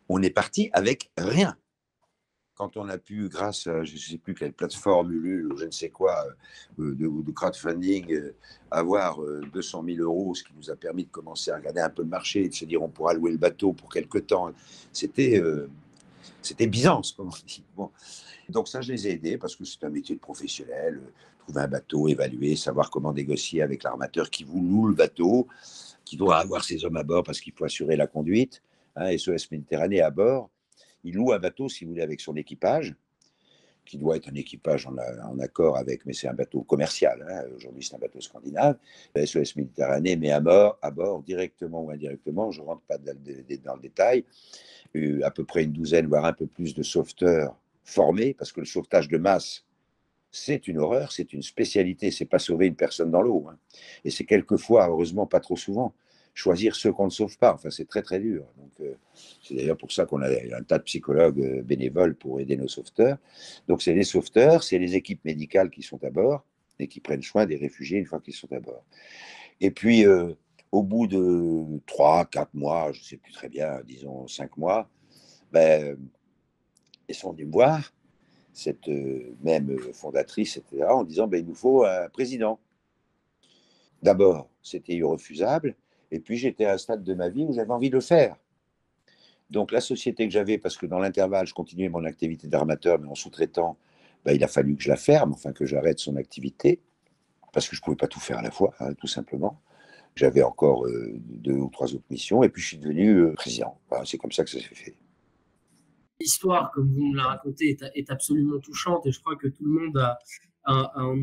On est parti avec rien. Quand on a pu, grâce à je ne sais plus quelle plateforme, Ulule ou je ne sais quoi, de crowdfunding, avoir 200 000 euros, ce qui nous a permis de commencer à regarder un peu le marché et de se dire on pourra louer le bateau pour quelque temps. C'était Byzance, comme on dit. Bon. Donc ça, je les ai aidés parce que c'est un métier de professionnel. Trouver un bateau, évaluer, savoir comment négocier avec l'armateur qui vous loue le bateau, qui doit avoir ses hommes à bord parce qu'il faut assurer la conduite. Hein, SOS Méditerranée à bord. Il loue un bateau, si vous voulez, avec son équipage, qui doit être un équipage en accord avec, mais c'est un bateau commercial. Hein. Aujourd'hui, c'est un bateau scandinave. La SOS Méditerranée met à bord, directement ou indirectement, je ne rentre pas dans le détail, à peu près une douzaine, voire un peu plus de sauveteurs formés, parce que le sauvetage de masse, c'est une horreur, c'est une spécialité, c'est pas sauver une personne dans l'eau. Hein. Et c'est quelquefois, heureusement pas trop souvent, choisir ceux qu'on ne sauve pas. Enfin, c'est très très dur. Donc, c'est d'ailleurs pour ça qu'on a un tas de psychologues bénévoles pour aider nos sauveteurs. Donc, c'est les sauveteurs, c'est les équipes médicales qui sont à bord et qui prennent soin des réfugiés une fois qu'ils sont à bord. Et puis, au bout de 3, 4 mois, je ne sais plus très bien, disons 5 mois, ben, ils sont venus me voir, cette même fondatrice, etc., en disant ben, il nous faut un président. D'abord, c'était irrefusable, et puis j'étais à un stade de ma vie où j'avais envie de le faire. Donc la société que j'avais, parce que dans l'intervalle, je continuais mon activité d'armateur, mais en sous-traitant, ben, il a fallu que je la ferme, enfin que j'arrête son activité, parce que je ne pouvais pas tout faire à la fois, hein, tout simplement. J'avais encore 2 ou 3 autres missions, et puis je suis devenu président. Voilà, c'est comme ça que ça s'est fait. L'histoire, comme vous me la racontez, est absolument touchante et je crois que tout le monde a en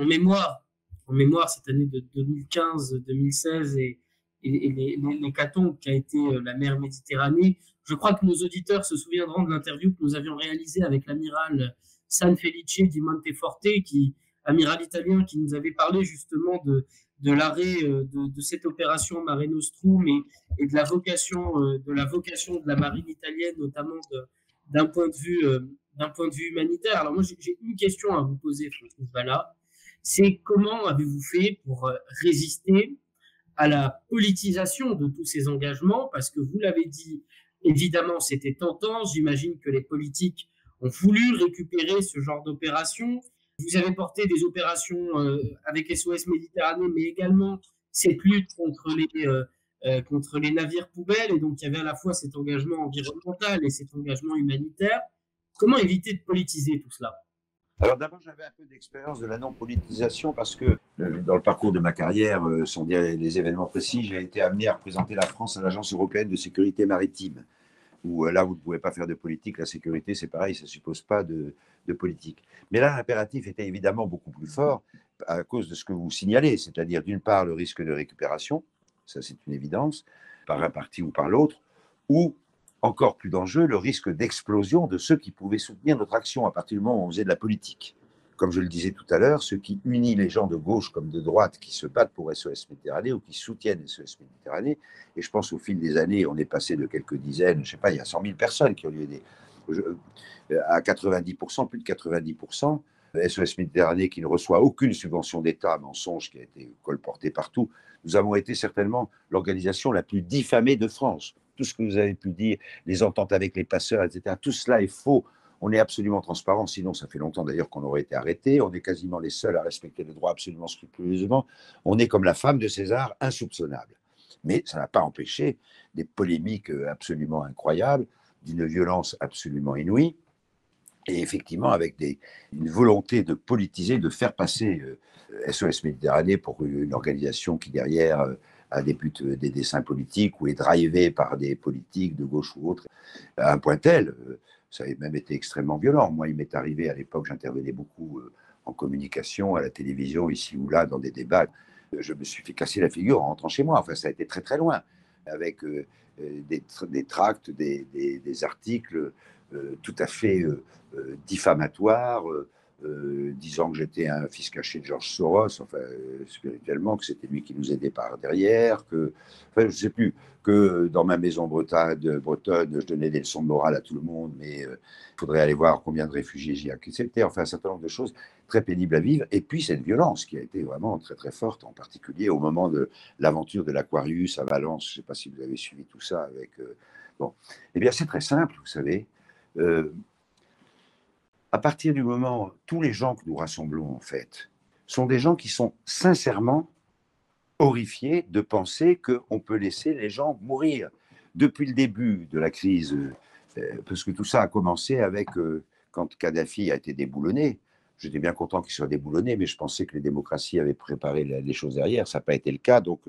mémoire cette année de 2015-2016 et l'hécatombe qui a été la mer Méditerranée. Je crois que nos auditeurs se souviendront de l'interview que nous avions réalisée avec l'amiral San Felice di Monteforte, amiral italien, qui nous avait parlé justement de l'arrêt de cette opération Mare Nostrum et de la vocation de la marine italienne, notamment d'un point de vue humanitaire. Alors moi, j'ai une question à vous poser, Francis Valla. C'est comment avez-vous fait pour résister à la politisation de tous ces engagements? Parce que vous l'avez dit, évidemment, c'était tentant. J'imagine que les politiques ont voulu récupérer ce genre d'opération. Vous avez porté des opérations avec SOS Méditerranée, mais également cette lutte contre les navires poubelles. Et donc, il y avait à la fois cet engagement environnemental et cet engagement humanitaire. Comment éviter de politiser tout cela? Alors d'abord, j'avais un peu d'expérience de la non-politisation parce que dans le parcours de ma carrière, sans dire les événements précis, j'ai été amené à représenter la France à l'Agence européenne de sécurité maritime, où là, vous ne pouvez pas faire de politique. La sécurité, c'est pareil, ça ne suppose pas de politique. Mais là, l'impératif était évidemment beaucoup plus fort à cause de ce que vous signalez, c'est-à-dire d'une part le risque de récupération, ça c'est une évidence, par un parti ou par l'autre, ou encore plus dangereux, le risque d'explosion de ceux qui pouvaient soutenir notre action à partir du moment où on faisait de la politique. Comme je le disais tout à l'heure, ce qui unit les gens de gauche comme de droite qui se battent pour SOS Méditerranée ou qui soutiennent SOS Méditerranée, et je pense au fil des années, on est passé de quelques dizaines, je ne sais pas, il y a 100 000 personnes qui ont dû aider, à 90%, plus de 90%, SOS Méditerranée qui ne reçoit aucune subvention d'État, mensonge qui a été colporté partout. Nous avons été certainement l'organisation la plus diffamée de France. Tout ce que vous avez pu dire, les ententes avec les passeurs, etc., tout cela est faux. On est absolument transparent, sinon ça fait longtemps d'ailleurs qu'on aurait été arrêté. On est quasiment les seuls à respecter le droit absolument scrupuleusement. On est comme la femme de César, insoupçonnable. Mais ça n'a pas empêché des polémiques absolument incroyables, d'une violence absolument inouïe, et effectivement avec une volonté de politiser, de faire passer SOS Méditerranée pour une organisation qui derrière a des buts, des desseins politiques ou est drivée par des politiques de gauche ou autre, à un point tel, ça a même été extrêmement violent. Moi, il m'est arrivé à l'époque, j'intervenais beaucoup en communication, à la télévision, ici ou là, dans des débats. Je me suis fait casser la figure en rentrant chez moi. Enfin, ça a été très très loin, avec des tracts, des articles tout à fait diffamatoires, disant que j'étais un fils caché de George Soros, enfin, spirituellement, que c'était lui qui nous aidait par derrière, enfin, je ne sais plus, que dans ma maison bretonne, je donnais des leçons de morale à tout le monde, mais il faudrait aller voir combien de réfugiés j'y acceptais, enfin un certain nombre de choses très pénibles à vivre, et puis cette violence qui a été vraiment très très forte, en particulier au moment de l'aventure de l'Aquarius à Valence. Je ne sais pas si vous avez suivi tout ça avec... bon, eh bien c'est très simple, vous savez. À partir du moment où tous les gens que nous rassemblons, en fait, sont des gens qui sont sincèrement horrifiés de penser qu'on peut laisser les gens mourir. Depuis le début de la crise, parce que tout ça a commencé avec quand Kadhafi a été déboulonné. J'étais bien content qu'il soit déboulonné, mais je pensais que les démocraties avaient préparé les choses derrière. Ça n'a pas été le cas. Donc,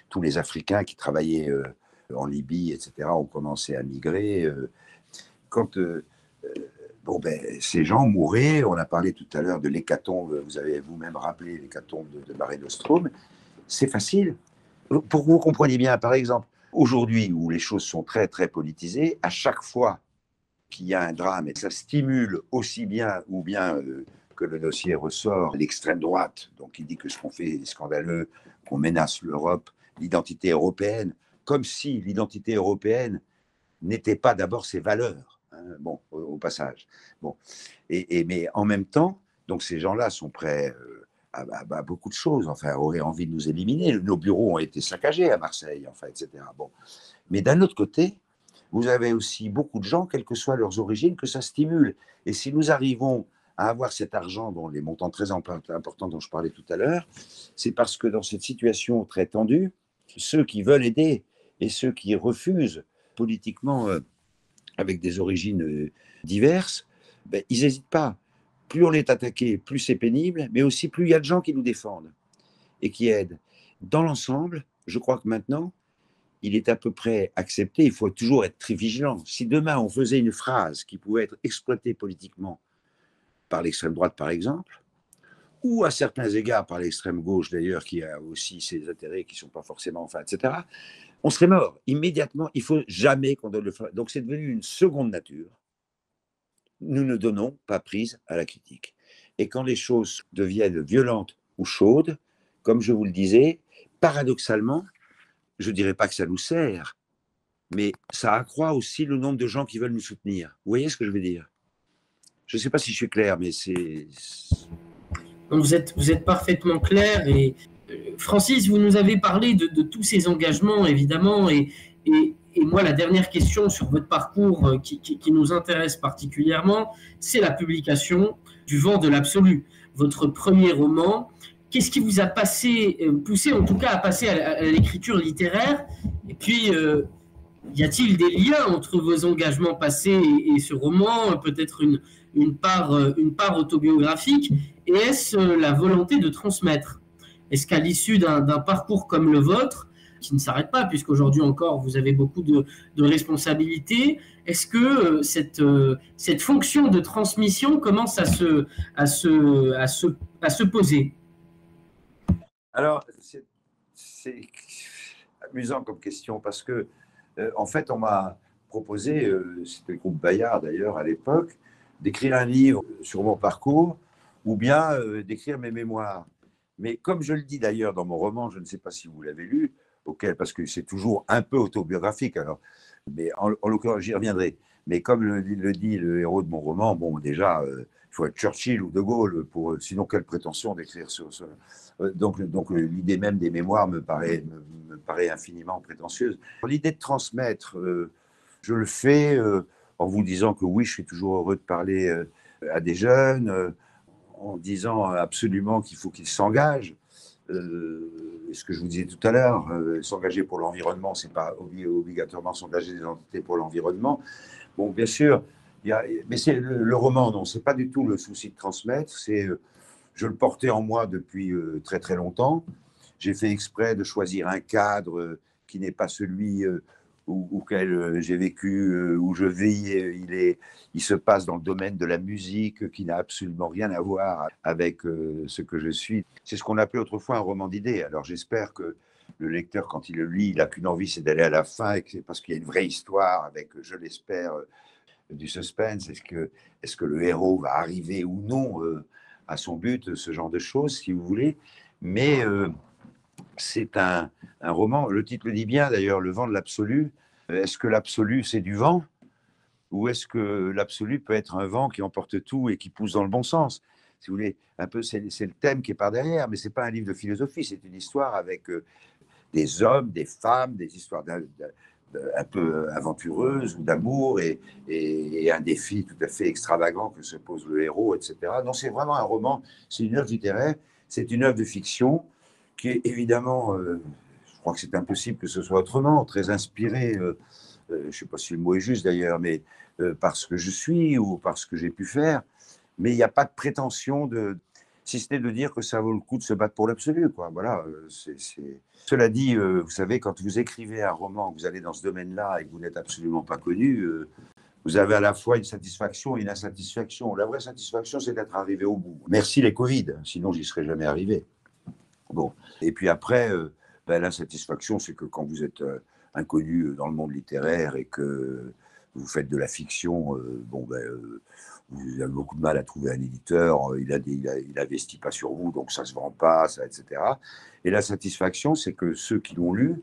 tous les Africains qui travaillaient en Libye, etc., ont commencé à migrer. Quand bon, ces gens mouraient, on a parlé tout à l'heure de l'hécatombe, vous avez vous-même rappelé l'hécatombe de Mare Nostrum, c'est facile. Pour que vous compreniez bien, par exemple, aujourd'hui où les choses sont très très politisées, à chaque fois qu'il y a un drame, et ça stimule aussi bien ou bien que le dossier ressort l'extrême droite, donc il dit que ce qu'on fait est scandaleux, qu'on menace l'Europe, l'identité européenne, comme si l'identité européenne n'était pas d'abord ses valeurs. Bon, au passage. Bon. Mais en même temps, donc ces gens-là sont prêts à beaucoup de choses, enfin, auraient envie de nous éliminer. Nos bureaux ont été saccagés à Marseille, enfin, etc. Bon. Mais d'un autre côté, vous avez aussi beaucoup de gens, quelles que soient leurs origines, que ça stimule. Et si nous arrivons à avoir cet argent, dont les montants très importants dont je parlais tout à l'heure, c'est parce que dans cette situation très tendue, ceux qui veulent aider et ceux qui refusent politiquement, avec des origines diverses, ils n'hésitent pas. Plus on est attaqué, plus c'est pénible, mais aussi plus il y a de gens qui nous défendent et qui aident. Dans l'ensemble, je crois que maintenant, il est à peu près accepté, il faut toujours être très vigilant. Si demain on faisait une phrase qui pouvait être exploitée politiquement par l'extrême droite, par exemple, ou à certains égards par l'extrême gauche d'ailleurs, qui a aussi ses intérêts qui ne sont pas forcément, enfin, etc., on serait mort immédiatement. Il ne faut jamais qu'on donne le feu. Donc c'est devenu une seconde nature. Nous ne donnons pas prise à la critique. Et quand les choses deviennent violentes ou chaudes, comme je vous le disais, paradoxalement, je ne dirais pas que ça nous sert, mais ça accroît aussi le nombre de gens qui veulent nous soutenir. Vous voyez ce que je veux dire? Je ne sais pas si je suis clair, mais c'est... Vous êtes parfaitement clair. Et Francis, vous nous avez parlé de tous ces engagements, évidemment, et moi, la dernière question sur votre parcours qui nous intéresse particulièrement, c'est la publication du Vent de l'Absolu, votre premier roman. Qu'est-ce qui vous a poussé en tout cas à passer à l'écriture littéraire? Et puis, y a-t-il des liens entre vos engagements passés et ce roman, peut-être une part autobiographique? Et est-ce la volonté de transmettre? Est-ce qu'à l'issue d'un parcours comme le vôtre, qui ne s'arrête pas, puisqu'aujourd'hui encore vous avez beaucoup de responsabilités, est-ce que cette fonction de transmission commence à se poser? Alors, c'est amusant comme question, parce que en fait, on m'a proposé, c'était le groupe Bayard d'ailleurs à l'époque, d'écrire un livre sur mon parcours ou bien d'écrire mes mémoires. Mais comme je le dis d'ailleurs dans mon roman, je ne sais pas si vous l'avez lu, parce que c'est toujours un peu autobiographique, alors, mais en l'occurrence, j'y reviendrai. Mais comme le dit le héros de mon roman, bon, déjà, il faut être Churchill ou De Gaulle, sinon quelle prétention d'écrire sur ça. Donc l'idée même des mémoires me paraît infiniment prétentieuse. L'idée de transmettre, je le fais en vous disant que oui, je suis toujours heureux de parler à des jeunes, en disant absolument qu'il faut qu'ils s'engagent. Ce que je vous disais tout à l'heure, s'engager pour l'environnement, c'est pas obligatoirement s'engager des entités pour l'environnement. Bon, bien sûr, mais c'est le roman, non, c'est pas du tout le souci de transmettre, je le portais en moi depuis très très longtemps. J'ai fait exprès de choisir un cadre qui n'est pas celui auquel j'ai vécu, où je vis, il se passe dans le domaine de la musique qui n'a absolument rien à voir avec ce que je suis. C'est ce qu'on appelait autrefois un roman d'idées. Alors j'espère que le lecteur, quand il le lit, il n'a qu'une envie, c'est d'aller à la fin, parce qu'il y a une vraie histoire avec, je l'espère, du suspense. Est-ce que le héros va arriver ou non à son but, ce genre de choses, si vous voulez. Mais c'est un roman, le titre le dit bien d'ailleurs, Le vent de l'absolu. Est-ce que l'absolu, c'est du vent? Ou est-ce que l'absolu peut être un vent qui emporte tout et qui pousse dans le bon sens? Si vous voulez, un peu, c'est le thème qui est par derrière, mais ce n'est pas un livre de philosophie, c'est une histoire avec des hommes, des femmes, des histoires un peu aventureuses ou d'amour et un défi tout à fait extravagant que se pose le héros, etc. Non, c'est vraiment un roman, c'est une œuvre littéraire, c'est une œuvre de fiction qui est évidemment, je crois que c'est impossible que ce soit autrement, très inspiré, je ne sais pas si le mot est juste d'ailleurs, mais par ce que je suis ou par ce que j'ai pu faire, mais il n'y a pas de prétention si ce n'est de dire que ça vaut le coup de se battre pour l'absolu, quoi. Voilà, Cela dit, vous savez, quand vous écrivez un roman, vous allez dans ce domaine-là et que vous n'êtes absolument pas connu, vous avez à la fois une satisfaction et une insatisfaction. La vraie satisfaction, c'est d'être arrivé au bout. Merci les Covid, sinon j'y serais jamais arrivé. Bon. Et puis après, l'insatisfaction, c'est que quand vous êtes inconnu dans le monde littéraire et que vous faites de la fiction, vous avez beaucoup de mal à trouver un éditeur, il investit pas sur vous, donc ça se vend pas, etc. Et la satisfaction, c'est que ceux qui l'ont lu,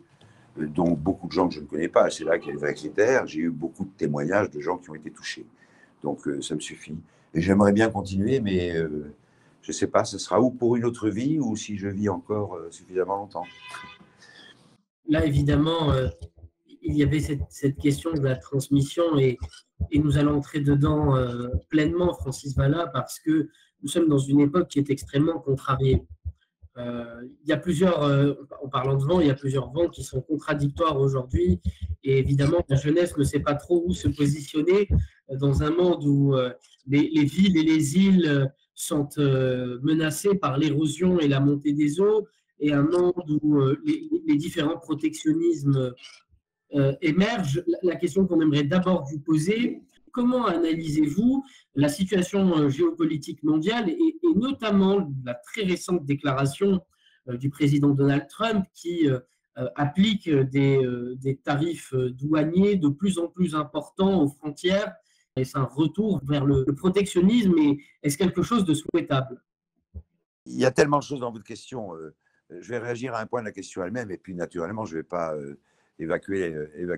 dont beaucoup de gens que je ne connais pas, c'est là qu'il y a le vrai critère, j'ai eu beaucoup de témoignages de gens qui ont été touchés. Donc ça me suffit. Et j'aimerais bien continuer, mais je ne sais pas, ce sera ou pour une autre vie ou si je vis encore suffisamment longtemps. Là, évidemment, il y avait cette question de la transmission et nous allons entrer dedans pleinement, Francis Vallat, parce que nous sommes dans une époque qui est extrêmement contrariée. Il y a plusieurs, en parlant de vent, il y a plusieurs vents qui sont contradictoires aujourd'hui. Et évidemment, la jeunesse ne sait pas trop où se positionner dans un monde où les villes et les îles sont menacées par l'érosion et la montée des eaux, et un monde où les différents protectionnismes émergent. La question qu'on aimerait d'abord vous poser, comment analysez-vous la situation géopolitique mondiale et notamment la très récente déclaration du président Donald Trump qui applique des tarifs douaniers de plus en plus importants aux frontières? Est-ce un retour vers le protectionnisme et est-ce quelque chose de souhaitable? Il y a tellement de choses dans votre question. Je vais réagir à un point de la question elle-même et puis naturellement, je ne vais pas évacuer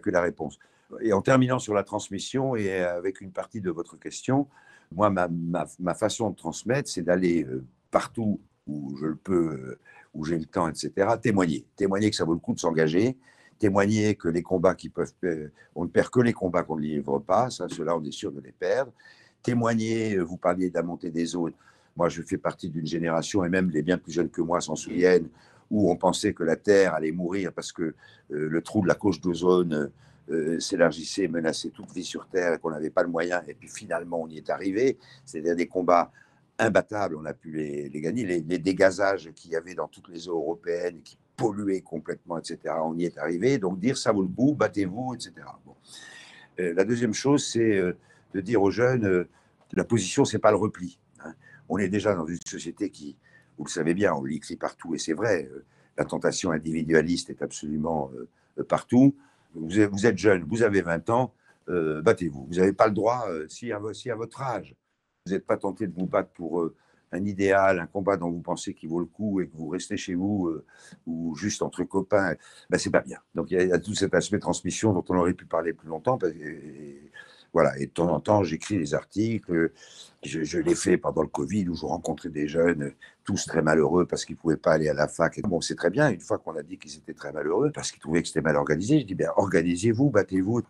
la réponse. Et en terminant sur la transmission et avec une partie de votre question, moi, ma façon de transmettre, c'est d'aller partout où je le peux, où j'ai le temps, etc., témoigner que ça vaut le coup de s'engager, témoigner que les combats on ne perd que les combats qu'on ne livre pas, ça, ceux-là, on est sûr de les perdre. Témoigner, vous parliez de la montée des eaux. Moi, je fais partie d'une génération, et même les bien plus jeunes que moi s'en souviennent, où on pensait que la Terre allait mourir parce que le trou de la couche d'ozone s'élargissait, menaçait toute vie sur Terre et qu'on n'avait pas le moyen. Et puis finalement, on y est arrivé. C'est-à-dire des combats imbattables, on a pu les gagner. Les dégazages qu'il y avait dans toutes les eaux européennes qui polluaient complètement, etc., on y est arrivé. Donc dire ça vaut le coup, battez-vous, etc. Bon. La deuxième chose, c'est de dire aux jeunes, la position, c'est pas le repli. Hein. On est déjà dans une société qui, vous le savez bien, on l'écrit partout, et c'est vrai, la tentation individualiste est absolument partout. Vous êtes jeune, vous avez 20 ans, battez-vous. Vous n'avez pas le droit, si à votre âge, vous n'êtes pas tenté de vous battre pour un idéal, un combat dont vous pensez qu'il vaut le coup et que vous restez chez vous ou juste entre copains, ben, c'est pas bien. Donc il y a tout cet aspect transmission dont on aurait pu parler plus longtemps. Voilà, et de temps en temps, j'écris des articles. Je l'ai fait pendant le Covid, où je rencontrais des jeunes, tous très malheureux parce qu'ils ne pouvaient pas aller à la fac. Et bon, c'est très bien, une fois qu'on a dit qu'ils étaient très malheureux, parce qu'ils trouvaient que c'était mal organisé, je dis, bien, organisez-vous, battez-vous.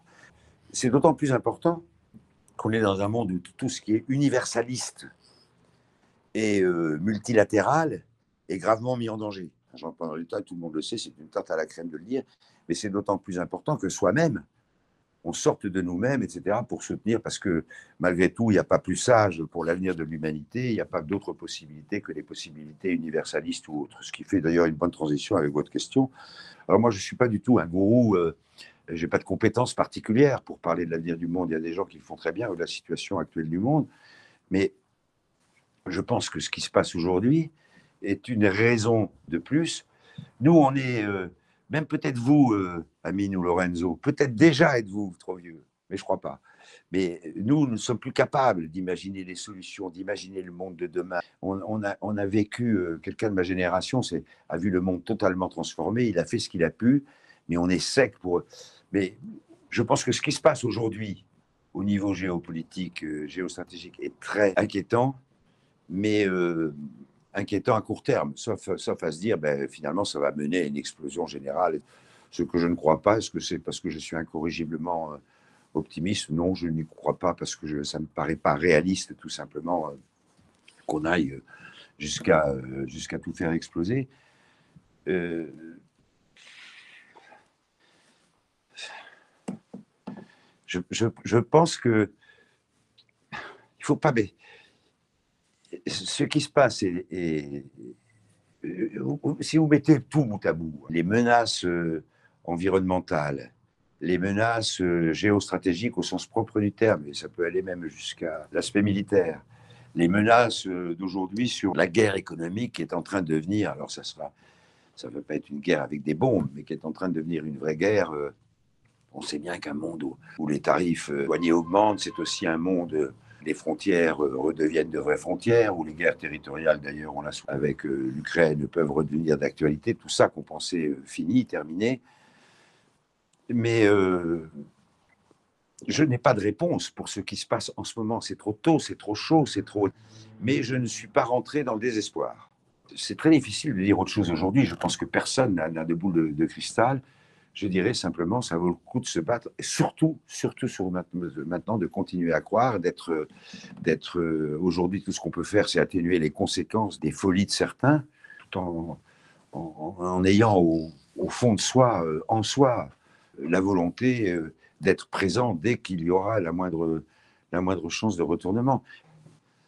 C'est d'autant plus important qu'on est dans un monde où tout ce qui est universaliste et multilatéral est gravement mis en danger. Pendant le temps, tout le monde le sait, c'est une tarte à la crème de le dire, mais c'est d'autant plus important que soi-même, on sorte de nous-mêmes, etc., pour soutenir, parce que malgré tout, il n'y a pas plus sage pour l'avenir de l'humanité, il n'y a pas d'autres possibilités que les possibilités universalistes ou autres. Ce qui fait d'ailleurs une bonne transition avec votre question. Alors moi, je ne suis pas du tout un gourou Je n'ai pas de compétences particulières pour parler de l'avenir du monde. Il y a des gens qui le font très bien, ou de la situation actuelle du monde. Mais je pense que ce qui se passe aujourd'hui est une raison de plus. Nous, on est, même peut-être vous, Amine ou Lorenzo, peut-être déjà êtes-vous trop vieux, mais je ne crois pas. Mais nous ne sommes plus capables d'imaginer les solutions, d'imaginer le monde de demain. On a vécu, quelqu'un de ma génération a vu le monde totalement transformé, il a fait ce qu'il a pu, mais on est sec pour... Mais je pense que ce qui se passe aujourd'hui au niveau géopolitique, géostratégique, est très inquiétant, mais inquiétant à court terme, sauf à se dire, finalement, ça va mener à une explosion générale. Ce que je ne crois pas, est-ce que c'est parce que je suis incorrigiblement optimiste? Non, je n'y crois pas, parce que ça ne me paraît pas réaliste, tout simplement, qu'on aille jusqu'à tout faire exploser. Je pense que il ne faut pas... Ce qui se passe, si vous mettez tout bout à bout, les menaces environnementales, les menaces géostratégiques au sens propre du terme, et ça peut aller même jusqu'à l'aspect militaire, les menaces d'aujourd'hui sur la guerre économique qui est en train de devenir, alors ça ne va pas être une guerre avec des bombes, mais qui est en train de devenir une vraie guerre. On sait bien qu'un monde où les tarifs douaniers augmentent, c'est aussi un monde... les frontières redeviennent de vraies frontières, où les guerres territoriales, d'ailleurs, on l'a avec l'Ukraine, peuvent redevenir d'actualité. Tout ça qu'on pensait fini, terminé. Mais je n'ai pas de réponse pour ce qui se passe en ce moment. C'est trop tôt, c'est trop chaud, c'est trop... Mais je ne suis pas rentré dans le désespoir. C'est très difficile de dire autre chose aujourd'hui. Je pense que personne n'a de boule de cristal. Je dirais simplement, ça vaut le coup de se battre, et surtout maintenant, de continuer à croire, d'être aujourd'hui, tout ce qu'on peut faire, c'est atténuer les conséquences des folies de certains, tout en ayant au fond de soi, en soi, la volonté d'être présent dès qu'il y aura la moindre chance de retournement.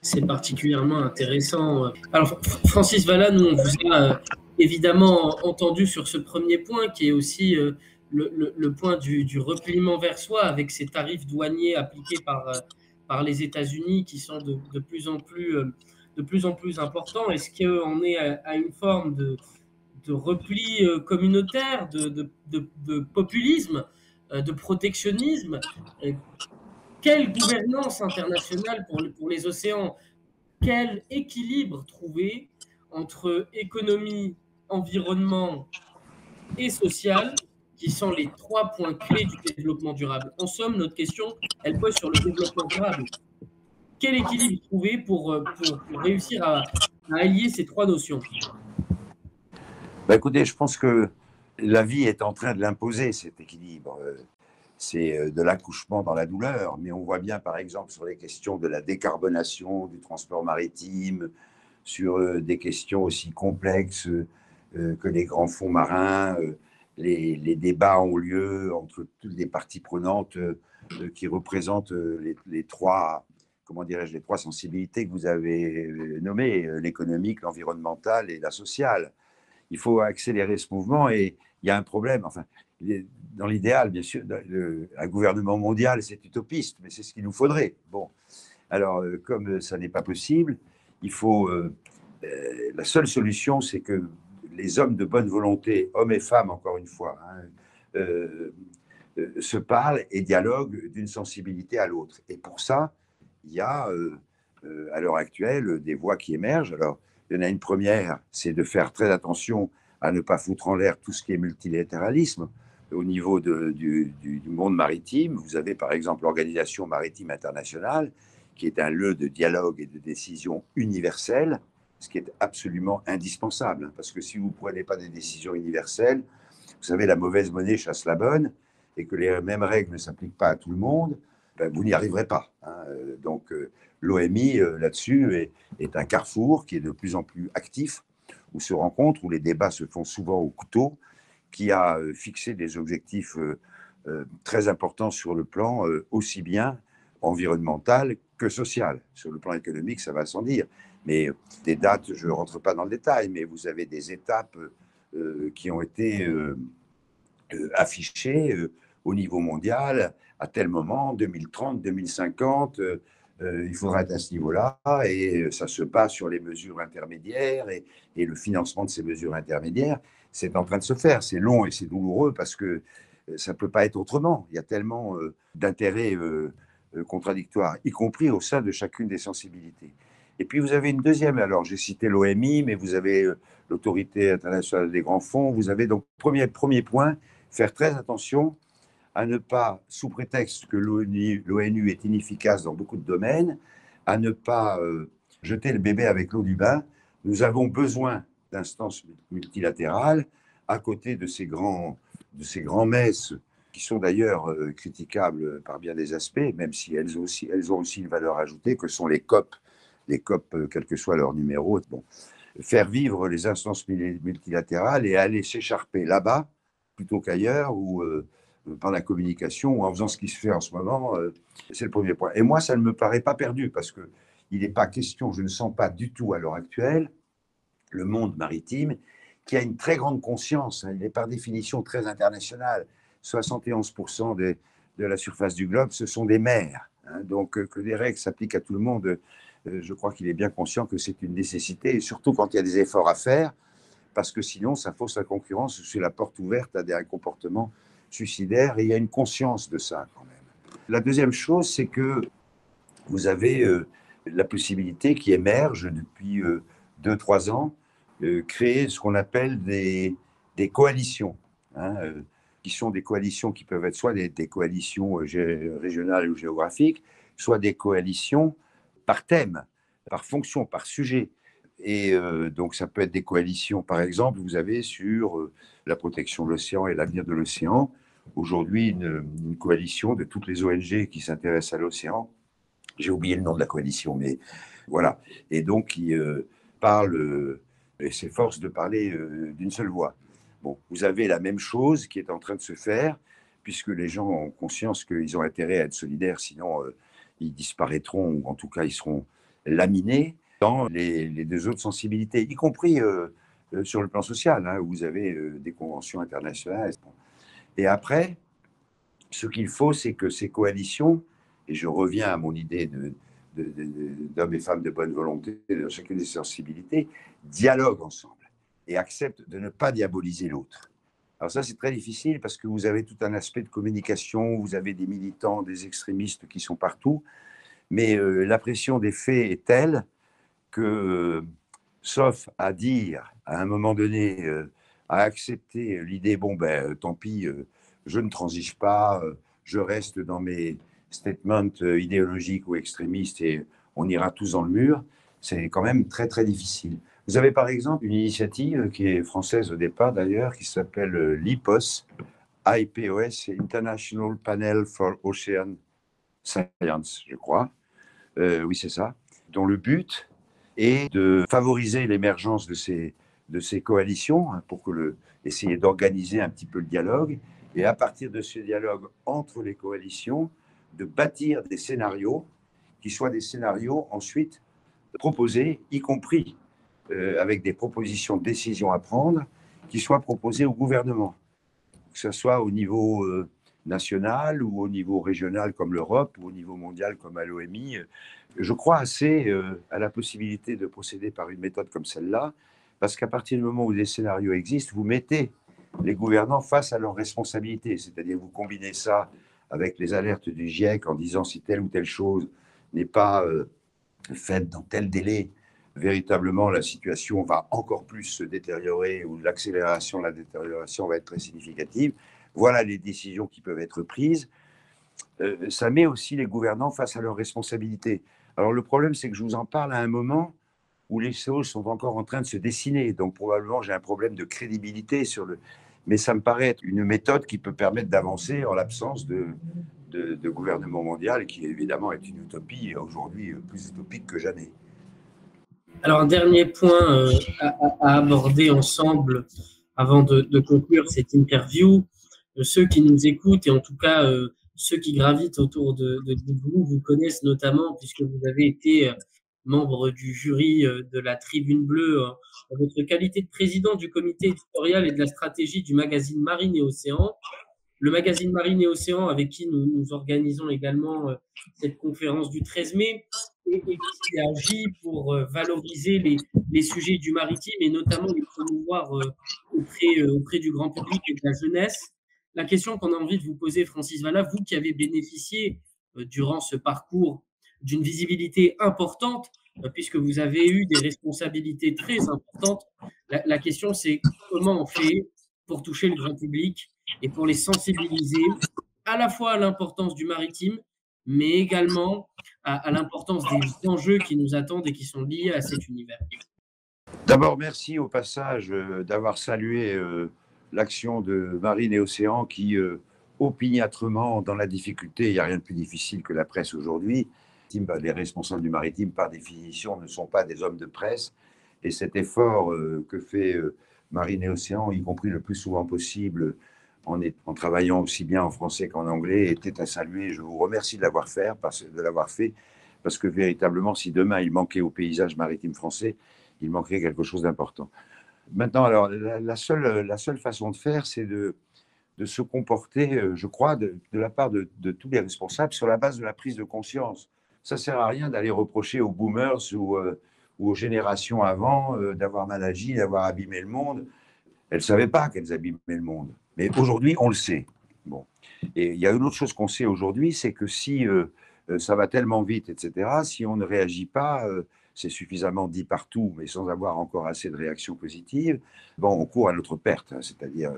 C'est particulièrement intéressant. Alors, Francis Vallat, nous, on vous a évidemment entendu sur ce premier point, qui est aussi le point du repliement vers soi, avec ces tarifs douaniers appliqués par les États-Unis qui sont de plus en plus importants. Est-ce qu'on est à une forme de repli communautaire, de populisme, de protectionnisme? Quelle gouvernance internationale pour les océans? Quel équilibre trouver entre économie, environnement et social, qui sont les 3 points clés du développement durable? En somme, notre question, elle pose sur le développement durable. Quel équilibre trouver pour réussir à allier ces 3 notions? Écoutez, je pense que la vie est en train de l'imposer, cet équilibre. C'est de l'accouchement dans la douleur, mais on voit bien, par exemple, sur les questions de la décarbonation du transport maritime, sur des questions aussi complexes que les grands fonds marins, les débats ont lieu entre toutes les parties prenantes qui représentent les trois, comment dirais-je, les 3 sensibilités que vous avez nommées, l'économique, l'environnementale et la sociale. Il faut accélérer ce mouvement, et il y a un problème. Enfin, dans l'idéal, bien sûr, un gouvernement mondial, c'est utopiste, mais c'est ce qu'il nous faudrait. Bon, alors, comme ça n'est pas possible, il faut... la seule solution, c'est que les hommes de bonne volonté, hommes et femmes, encore une fois, se parlent et dialoguent d'une sensibilité à l'autre. Et pour ça, il y a, à l'heure actuelle, des voies qui émergent. Alors, il y en a une première, c'est de faire très attention à ne pas foutre en l'air tout ce qui est multilatéralisme. Au niveau du monde maritime, vous avez par exemple l'Organisation maritime internationale, qui est un lieu de dialogue et de décision universelle, ce qui est absolument indispensable. Parce que si vous ne prenez pas des décisions universelles, vous savez, la mauvaise monnaie chasse la bonne, et que les mêmes règles ne s'appliquent pas à tout le monde, vous n'y arriverez pas. Donc l'OMI, là-dessus, est un carrefour qui est de plus en plus actif, où se rencontrent, où les débats se font souvent au couteau, qui a fixé des objectifs très importants sur le plan aussi bien environnemental que social. Sur le plan économique, ça va sans dire. Mais des dates, je ne rentre pas dans le détail, mais vous avez des étapes qui ont été affichées au niveau mondial, à tel moment, 2030, 2050, il faudra être à ce niveau-là, et ça se base sur les mesures intermédiaires et le financement de ces mesures intermédiaires. C'est en train de se faire. C'est long et c'est douloureux parce que ça ne peut pas être autrement. Il y a tellement d'intérêts contradictoires, y compris au sein de chacune des sensibilités. Et puis vous avez une deuxième, alors j'ai cité l'OMI, mais vous avez l'Autorité internationale des grands fonds. Vous avez donc, premier point, faire très attention à ne pas, sous prétexte que l'ONU est inefficace dans beaucoup de domaines, à ne pas jeter le bébé avec l'eau du bain. Nous avons besoin d'instances multilatérales à côté de ces grands messes qui sont d'ailleurs critiquables par bien des aspects, même si elles ont aussi une valeur ajoutée, que sont les COP, quel que soit leur numéro. Bon, faire vivre les instances multilatérales et aller s'écharper là-bas plutôt qu'ailleurs, ou par la communication, ou en faisant ce qui se fait en ce moment, c'est le premier point. Et moi, ça ne me paraît pas perdu, parce qu'il n'est pas question, je ne sens pas du tout à l'heure actuelle, le monde maritime, qui a une très grande conscience, il est par définition très international. 71% de la surface du globe, ce sont des mers. Donc, que les règles s'appliquent à tout le monde, je crois qu'il est bien conscient que c'est une nécessité, et surtout quand il y a des efforts à faire, parce que sinon, ça fausse la concurrence, c'est la porte ouverte à des comportements suicidaires, et il y a une conscience de ça quand même. La deuxième chose, c'est que vous avez la possibilité qui émerge depuis 2-3 ans, créer ce qu'on appelle des coalitions, qui sont des coalitions qui peuvent être soit des coalitions régionales ou géographiques, soit des coalitions par thème, par fonction, par sujet. Et donc, ça peut être des coalitions, par exemple, vous avez sur la protection de l'océan et l'avenir de l'océan, aujourd'hui une coalition de toutes les ONG qui s'intéressent à l'océan. J'ai oublié le nom de la coalition, mais voilà. Et donc, qui parle et s'efforce de parler d'une seule voix. Bon, vous avez la même chose qui est en train de se faire, puisque les gens ont conscience qu'ils ont intérêt à être solidaires, sinon ils disparaîtront, ou en tout cas ils seront laminés dans les deux autres sensibilités, y compris sur le plan social, où vous avez des conventions internationales. Et après, ce qu'il faut, c'est que ces coalitions, et je reviens à mon idée d'hommes et femmes de bonne volonté, de chacune des sensibilités, dialoguent ensemble et acceptent de ne pas diaboliser l'autre. Alors ça, c'est très difficile parce que vous avez tout un aspect de communication, vous avez des militants, des extrémistes qui sont partout, mais la pression des faits est telle que, sauf à dire, à un moment donné, à accepter l'idée, bon, tant pis, je ne transige pas, je reste dans mes statements idéologiques ou extrémistes et on ira tous dans le mur, c'est quand même très, très difficile. Vous avez par exemple une initiative qui est française au départ d'ailleurs, qui s'appelle l'IPOS, IPOS, International Panel for Ocean Science, je crois. Oui, c'est ça. Dont le but est de favoriser l'émergence de ces coalitions pour essayer d'organiser un petit peu le dialogue. Et à partir de ce dialogue entre les coalitions, de bâtir des scénarios qui soient des scénarios ensuite proposés, y compris avec des propositions de décision à prendre, qui soient proposées au gouvernement, que ce soit au niveau national ou au niveau régional comme l'Europe ou au niveau mondial comme à l'OMI. Je crois assez à la possibilité de procéder par une méthode comme celle-là, parce qu'à partir du moment où des scénarios existent, vous mettez les gouvernants face à leurs responsabilités, c'est-à-dire vous combinez ça avec les alertes du GIEC en disant si telle ou telle chose n'est pas faite dans tel délai, véritablement la situation va encore plus se détériorer ou l'accélération de la détérioration va être très significative. Voilà les décisions qui peuvent être prises. Ça met aussi les gouvernants face à leurs responsabilités. Alors le problème, c'est que je vous en parle à un moment où les choses sont encore en train de se dessiner. Donc probablement, j'ai un problème de crédibilité mais ça me paraît être une méthode qui peut permettre d'avancer en l'absence de gouvernement mondial, qui évidemment est une utopie aujourd'hui plus utopique que jamais. Alors, un dernier point à aborder ensemble avant de conclure cette interview. Ceux qui nous écoutent, et en tout cas ceux qui gravitent autour de vous connaissent notamment, puisque vous avez été membre du jury de la Tribune Bleue en votre qualité de président du comité éditorial et de la stratégie du magazine Marine et Océan. le magazine Marine et Océan, avec qui nous organisons également cette conférence du 13 mai, et qui agit pour valoriser les sujets du maritime et notamment les promouvoir auprès du grand public et de la jeunesse. La question qu'on a envie de vous poser, Francis Vallat, vous qui avez bénéficié durant ce parcours d'une visibilité importante, puisque vous avez eu des responsabilités très importantes, la question c'est comment on fait pour toucher le grand public et pour les sensibiliser à la fois à l'importance du maritime, mais également à l'importance des enjeux qui nous attendent et qui sont liés à cet univers. D'abord, merci au passage d'avoir salué l'action de Marine et Océan qui, opiniâtrement, dans la difficulté, il n'y a rien de plus difficile que la presse aujourd'hui. Les responsables du maritime, par définition, ne sont pas des hommes de presse. Et cet effort que fait Marine et Océan, y compris le plus souvent possible, en travaillant aussi bien en français qu'en anglais, était à saluer. Je vous remercie de l'avoir fait, parce que véritablement, si demain il manquait au paysage maritime français, il manquerait quelque chose d'important. Maintenant, alors, la seule façon de faire, c'est de se comporter, je crois, de la part de tous les responsables sur la base de la prise de conscience. Ça ne sert à rien d'aller reprocher aux boomers ou aux générations avant d'avoir mal agi, d'avoir abîmé le monde. Elles ne savaient pas qu'elles abîmaient le monde. Mais aujourd'hui, on le sait. Bon. Et il y a une autre chose qu'on sait aujourd'hui, c'est que si ça va tellement vite, etc., si on ne réagit pas, c'est suffisamment dit partout, mais sans avoir encore assez de réactions positives, bon, on court à notre perte. C'est-à-dire,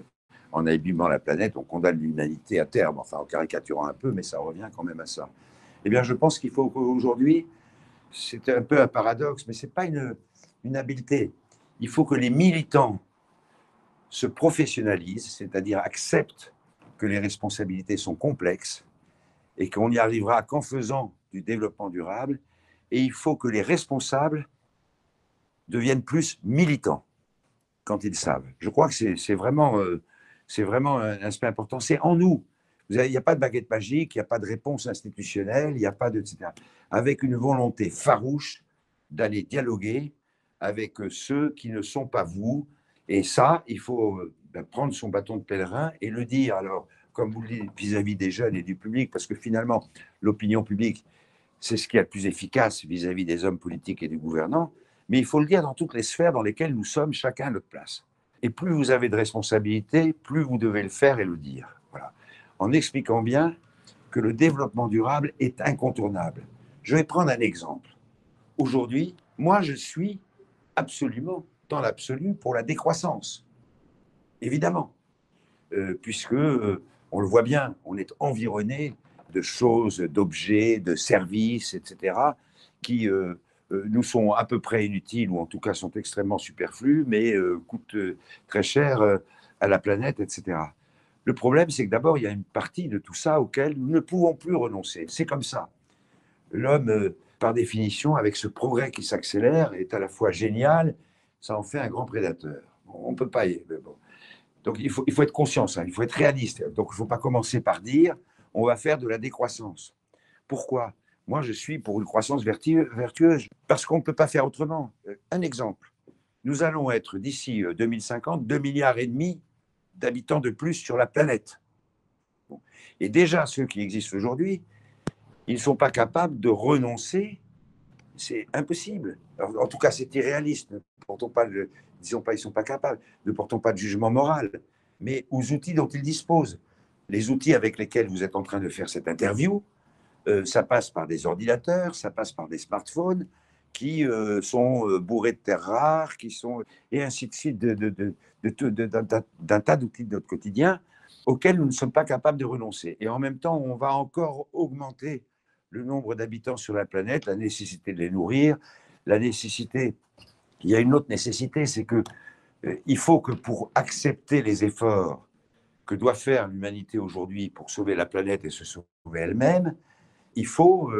en abîmant la planète, on condamne l'humanité à terme, enfin en caricaturant un peu, mais ça revient quand même à ça. Eh bien, je pense qu'il faut qu'aujourd'hui, c'est un peu un paradoxe, mais ce n'est pas une habileté. Il faut que les militants se professionnalisent, c'est-à-dire acceptent que les responsabilités sont complexes et qu'on n'y arrivera qu'en faisant du développement durable. Et il faut que les responsables deviennent plus militants quand ils savent. Je crois que c'est vraiment un aspect important. C'est en nous. Il n'y a pas de baguette magique, il n'y a pas de réponse institutionnelle, il n'y a pas de... etc. Avec une volonté farouche d'aller dialoguer avec ceux qui ne sont pas vous. Et ça, il faut prendre son bâton de pèlerin et le dire, alors, comme vous le dites, vis-à-vis des jeunes et du public, parce que finalement, l'opinion publique, c'est ce qui est le plus efficace vis-à-vis des hommes politiques et des gouvernants, mais il faut le dire dans toutes les sphères dans lesquelles nous sommes chacun à notre place. Et plus vous avez de responsabilités, plus vous devez le faire et le dire. Voilà. En expliquant bien que le développement durable est incontournable. Je vais prendre un exemple. Aujourd'hui, moi, je suis absolument, dans l'absolu, pour la décroissance. Évidemment. Puisque, on le voit bien, on est environné de choses, d'objets, de services, etc., qui nous sont à peu près inutiles, ou en tout cas sont extrêmement superflus, mais coûtent très cher à la planète, etc. Le problème, c'est que d'abord, il y a une partie de tout ça auquel nous ne pouvons plus renoncer. C'est comme ça. L'homme, par définition, avec ce progrès qui s'accélère, est à la fois génial, ça en fait un grand prédateur. On ne peut pas y... Bon. Donc il faut être conscient, ça, il faut être réaliste. Donc il ne faut pas commencer par dire on va faire de la décroissance. Pourquoi? Moi, je suis pour une croissance vertueuse, parce qu'on ne peut pas faire autrement. Un exemple, nous allons être d'ici 2050 2,5 milliards d'habitants de plus sur la planète. Bon. Et déjà, ceux qui existent aujourd'hui, ils ne sont pas capables de renoncer. C'est impossible. Alors, en tout cas, c'est irréaliste. Disons pas, ils ne sont pas capables. Ne portons pas de jugement moral, mais aux outils dont ils disposent. Les outils avec lesquels vous êtes en train de faire cette interview, ça passe par des ordinateurs, ça passe par des smartphones qui sont bourrés de terres rares, et ainsi de suite, d'un tas d'outils de notre quotidien auxquels nous ne sommes pas capables de renoncer. Et en même temps, on va encore augmenter le nombre d'habitants sur la planète, la nécessité de les nourrir, la nécessité... Il y a une autre nécessité, c'est que il faut que pour accepter les efforts que doit faire l'humanité aujourd'hui pour sauver la planète et se sauver elle-même, il faut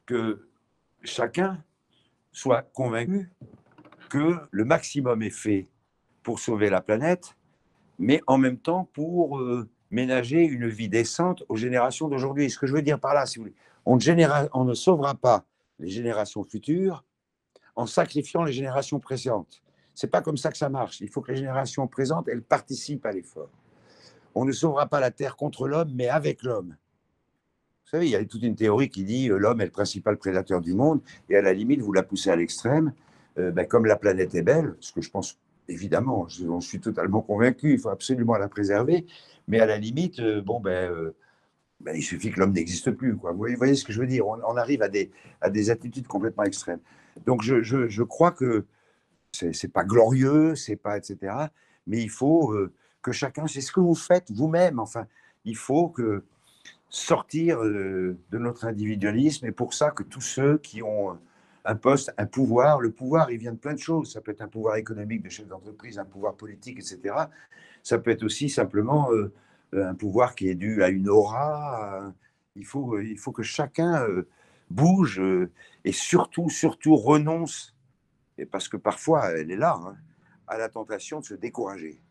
que chacun soit convaincu que le maximum est fait pour sauver la planète, mais en même temps pour ménager une vie décente aux générations d'aujourd'hui. Ce que je veux dire par là, si vous voulez, on ne sauvera pas les générations futures en sacrifiant les générations présentes. Ce n'est pas comme ça que ça marche. Il faut que les générations présentes, elles participent à l'effort. On ne sauvera pas la Terre contre l'homme, mais avec l'homme. Vous savez, il y a toute une théorie qui dit l'homme est le principal prédateur du monde, et à la limite, vous la poussez à l'extrême, comme la planète est belle, ce que je pense, évidemment, j'en suis totalement convaincu, il faut absolument la préserver, mais à la limite, il suffit que l'homme n'existe plus, quoi. Vous voyez ce que je veux dire? On arrive à des attitudes complètement extrêmes. Donc je crois que c'est pas glorieux, c'est pas, etc. Mais il faut que chacun, c'est ce que vous faites vous-même. Enfin, il faut que sortir de notre individualisme, et pour ça que tous ceux qui ont un poste, un pouvoir, le pouvoir, il vient de plein de choses. Ça peut être un pouvoir économique de chef d'entreprise, un pouvoir politique, etc. Ça peut être aussi simplement un pouvoir qui est dû à une aura. Il faut que chacun bouge et surtout renonce, et parce que parfois, elle est là, hein, à la tentation de se décourager.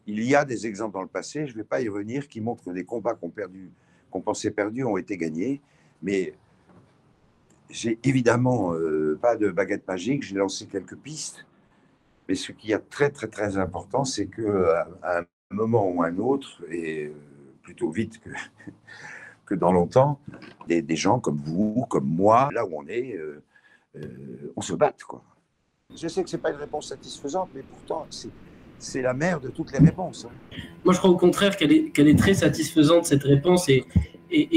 Il y a des exemples dans le passé, je ne vais pas y revenir, qui montrent que des combats qu'on pensait perdus ont été gagnés. Mais j'ai évidemment pas de baguette magique, j'ai lancé quelques pistes. Mais ce qui est très, très, très important, c'est qu'à un moment ou un autre, et plutôt vite que dans longtemps, des gens comme vous, comme moi, là où on est, on se batte, quoi. Je sais que ce n'est pas une réponse satisfaisante, mais pourtant, c'est la mère de toutes les réponses. Hein. Moi, je crois au contraire qu'elle est très satisfaisante, cette réponse, et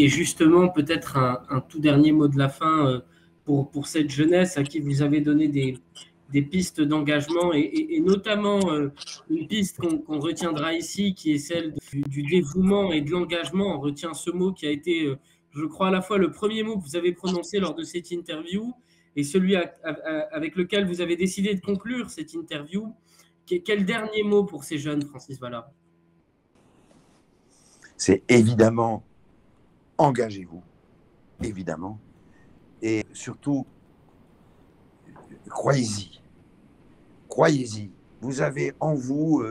justement, peut-être un tout dernier mot de la fin pour cette jeunesse à qui vous avez donné des pistes d'engagement, et notamment une piste qu'on retiendra ici, qui est celle du dévouement et de l'engagement. On retient ce mot qui a été, je crois, à la fois le premier mot que vous avez prononcé lors de cette interview et celui avec lequel vous avez décidé de conclure cette interview. Quel dernier mot pour ces jeunes, Francis Vallat? C'est évidemment, engagez-vous, évidemment, et surtout, croyez-y. Croyez-y. Vous avez en vous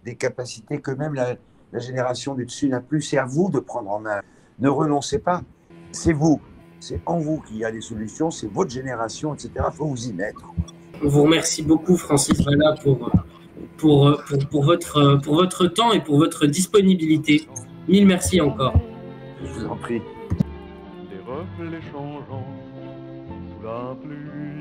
des capacités que même la génération du dessus n'a plus. C'est à vous de prendre en main. Ne renoncez pas. C'est vous. C'est en vous qu'il y a des solutions. C'est votre génération, etc. Il faut vous y mettre. On vous remercie beaucoup, Francis Vallat, pour votre temps et pour votre disponibilité. Mille merci encore. Je vous en prie. Des reflets changeants sous la pluie.